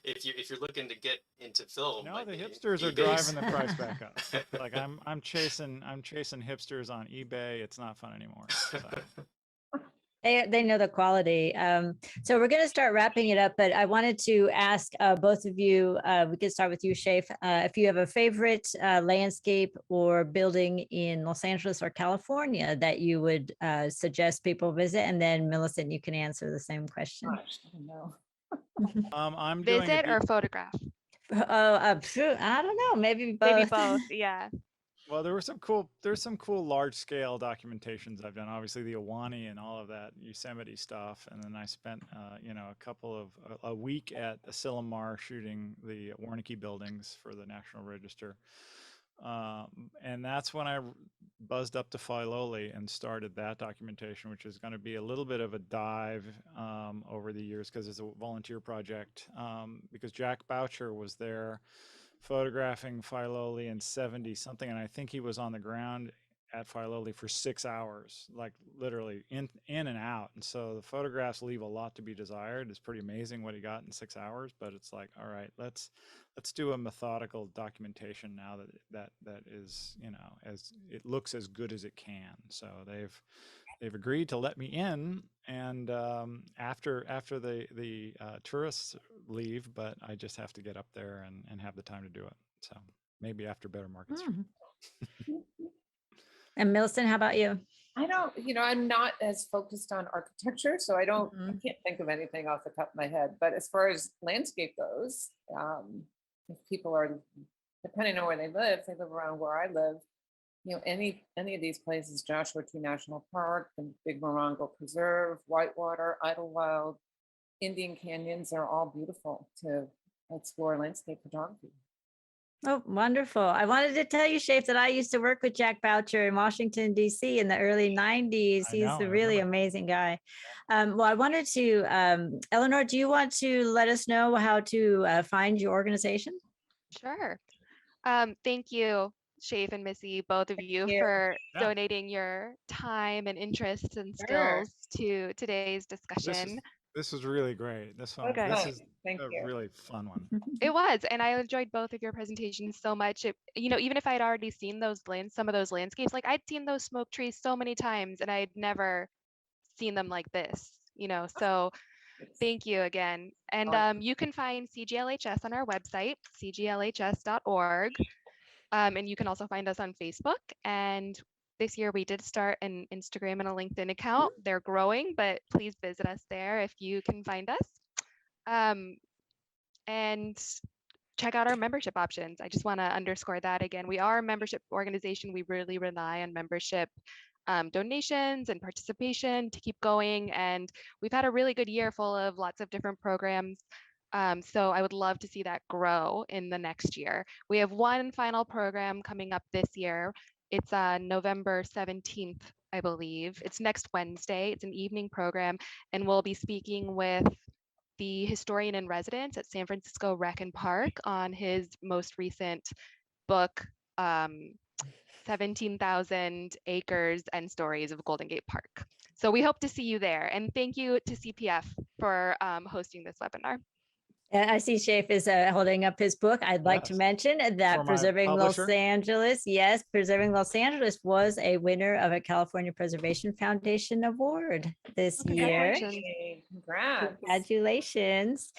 If you're looking to get into film, No, like, the hipsters are eBay's- driving the price back up. Like I'm chasing hipsters on eBay. It's not fun anymore. So. They know the quality. So we're going to start wrapping it up, but I wanted to ask both of you, we could start with you, Shaif, if you have a favorite landscape or building in Los Angeles or California that you would suggest people visit. And then Millicent, you can answer the same question. Gosh, I don't know. I'm doing a Visit or deep- photograph? I don't know, maybe both. Maybe both. Yeah. Well, there's some cool large scale documentations I've done. Obviously, the Ahwahnee and all of that Yosemite stuff, and then I spent a week at Asilomar shooting the Warnke buildings for the National Register, and that's when I buzzed up to Filoli and started that documentation, which is going to be a little bit of a dive over the years because it's a volunteer project. Because Jack Boucher was there photographing Filoli in 70 something, and I think he was on the ground at Filoli for 6 hours, like literally in and out. And so the photographs leave a lot to be desired. It's pretty amazing what he got in 6 hours, but it's like, all right, let's do a methodical documentation now that is, as it looks as good as it can. So they've agreed to let me in, and after the tourists leave, but I just have to get up there and have the time to do it. So maybe after better markets. And Millicent, how about you? I don't, I'm not as focused on architecture, so I Mhm. can't think of anything off the top of my head. But as far as landscape goes, if people are, depending on where they live around where I live, any of these places, Joshua Tree National Park, the Big Morongo Preserve, Whitewater, Idlewild, Indian Canyons are all beautiful to explore landscape photography. Oh, wonderful. I wanted to tell you, Shaif, that I used to work with Jack Boucher in Washington, D.C. in the early 90s. I He's know, a I really remember. amazing guy. Well, I wanted to, Eleanor, do you want to let us know how to find your organization? Sure. Thank you, Shaif and Missy, both of you, you. for Yeah. donating your time and interests and Sure. skills to today's This discussion. is really great. This one, Okay. this is Thank a you. really fun one. It was, and I enjoyed both of your presentations so much. Even if I'd already seen some of those landscapes, like I'd seen those smoke trees so many times, and I'd never seen them like this. So thank you again. And you can find CGLHS on our website, cglhs.org. And you can also find us on Facebook. And this year we did start an Instagram and a LinkedIn account. They're growing, but please visit us there if you can find us. And check out our membership options. I just want to underscore that again. We are a membership organization. We really rely on membership donations and participation to keep going. And we've had a really good year full of lots of different programs. So I would love to see that grow in the next year. We have one final program coming up this year. It's November 17th, I believe. It's next Wednesday. It's an evening program, and we'll be speaking with the historian in residence at San Francisco Rec and Park on his most recent book, 17,000 Acres and Stories of Golden Gate Park. So we hope to see you there. And thank you to CPF for hosting this webinar. I see Shaif is holding up his book. I'd like to Yes. mention For that my Preserving Los publisher. Angeles, yes, Preserving Los Angeles was a winner of a California Preservation Foundation Award this year. Congratulations. Yay, congrats. Congratulations.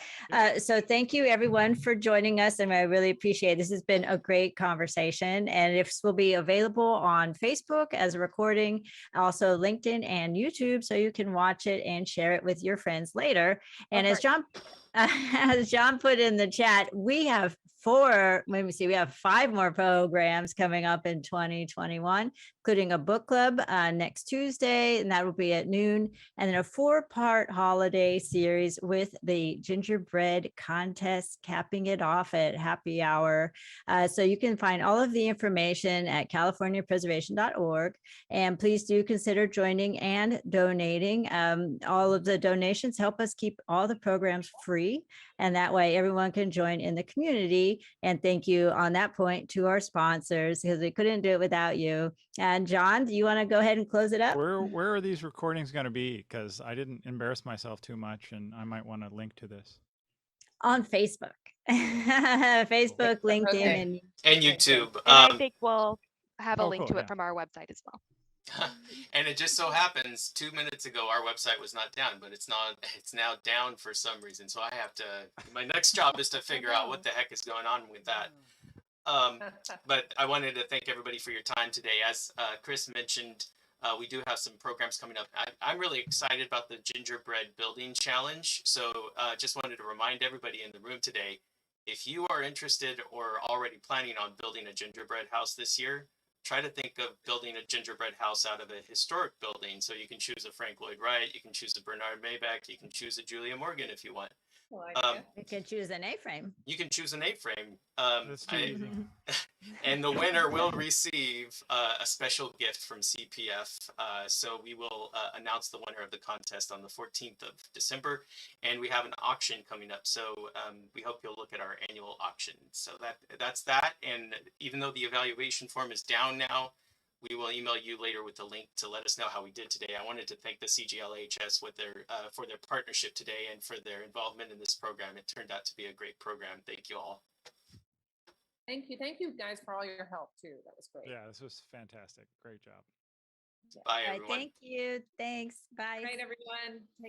So thank you everyone for joining us, and I really appreciate it. This has been a great conversation, and this will be available on Facebook as a recording, also LinkedIn and YouTube, so you can watch it and share it with your friends later. And as John put in the chat, we have let me see, we have 5 more programs coming up in 2021, including a book club next Tuesday, and that will be at noon, and then a 4-part holiday series with the gingerbread contest, capping it off at happy hour. So you can find all of the information at californiapreservation.org, and please do consider joining and donating. All of the donations help us keep all the programs free, and that way everyone can join in the community. And thank you on that point to our sponsors, because we couldn't do it without you. And John, do you want to go ahead and close it up? Where are these recordings going to be? Because I didn't embarrass myself too much, and I might want to link to this. On Facebook. Facebook, LinkedIn, Okay. And YouTube. And I think we'll have a Oh, link cool, to yeah. it from our website as well. And it just so happens 2 minutes ago our website was not down, but it's not. It's now down for some reason. So I have to. My next job is to figure out what the heck is going on with that. But I wanted to thank everybody for your time today. As Chris mentioned, we do have some programs coming up. I'm really excited about the Gingerbread Building Challenge. So just wanted to remind everybody in the room today, if you are interested or already planning on building a gingerbread house this year, try to think of building a gingerbread house out of a historic building. So you can choose a Frank Lloyd Wright, you can choose a Bernard Maybach, you can choose a Julia Morgan if you want. You can choose an A-frame. You can choose an A-frame. That's too easy. And the winner will receive a special gift from CPF. So we will announce the winner of the contest on the 14th of December, and we have an auction coming up. So we hope you'll look at our annual auction. So that's that. And even though the evaluation form is down now, we will email you later with the link to let us know how we did today. I wanted to thank the CGLHS with for their partnership today and for their involvement in this program. It turned out to be a great program. Thank you all. Thank you guys for all your help too. That was great. Yeah, this was fantastic. Great job. Bye, All right, everyone. thank you. Thanks. Bye. Great, everyone. Take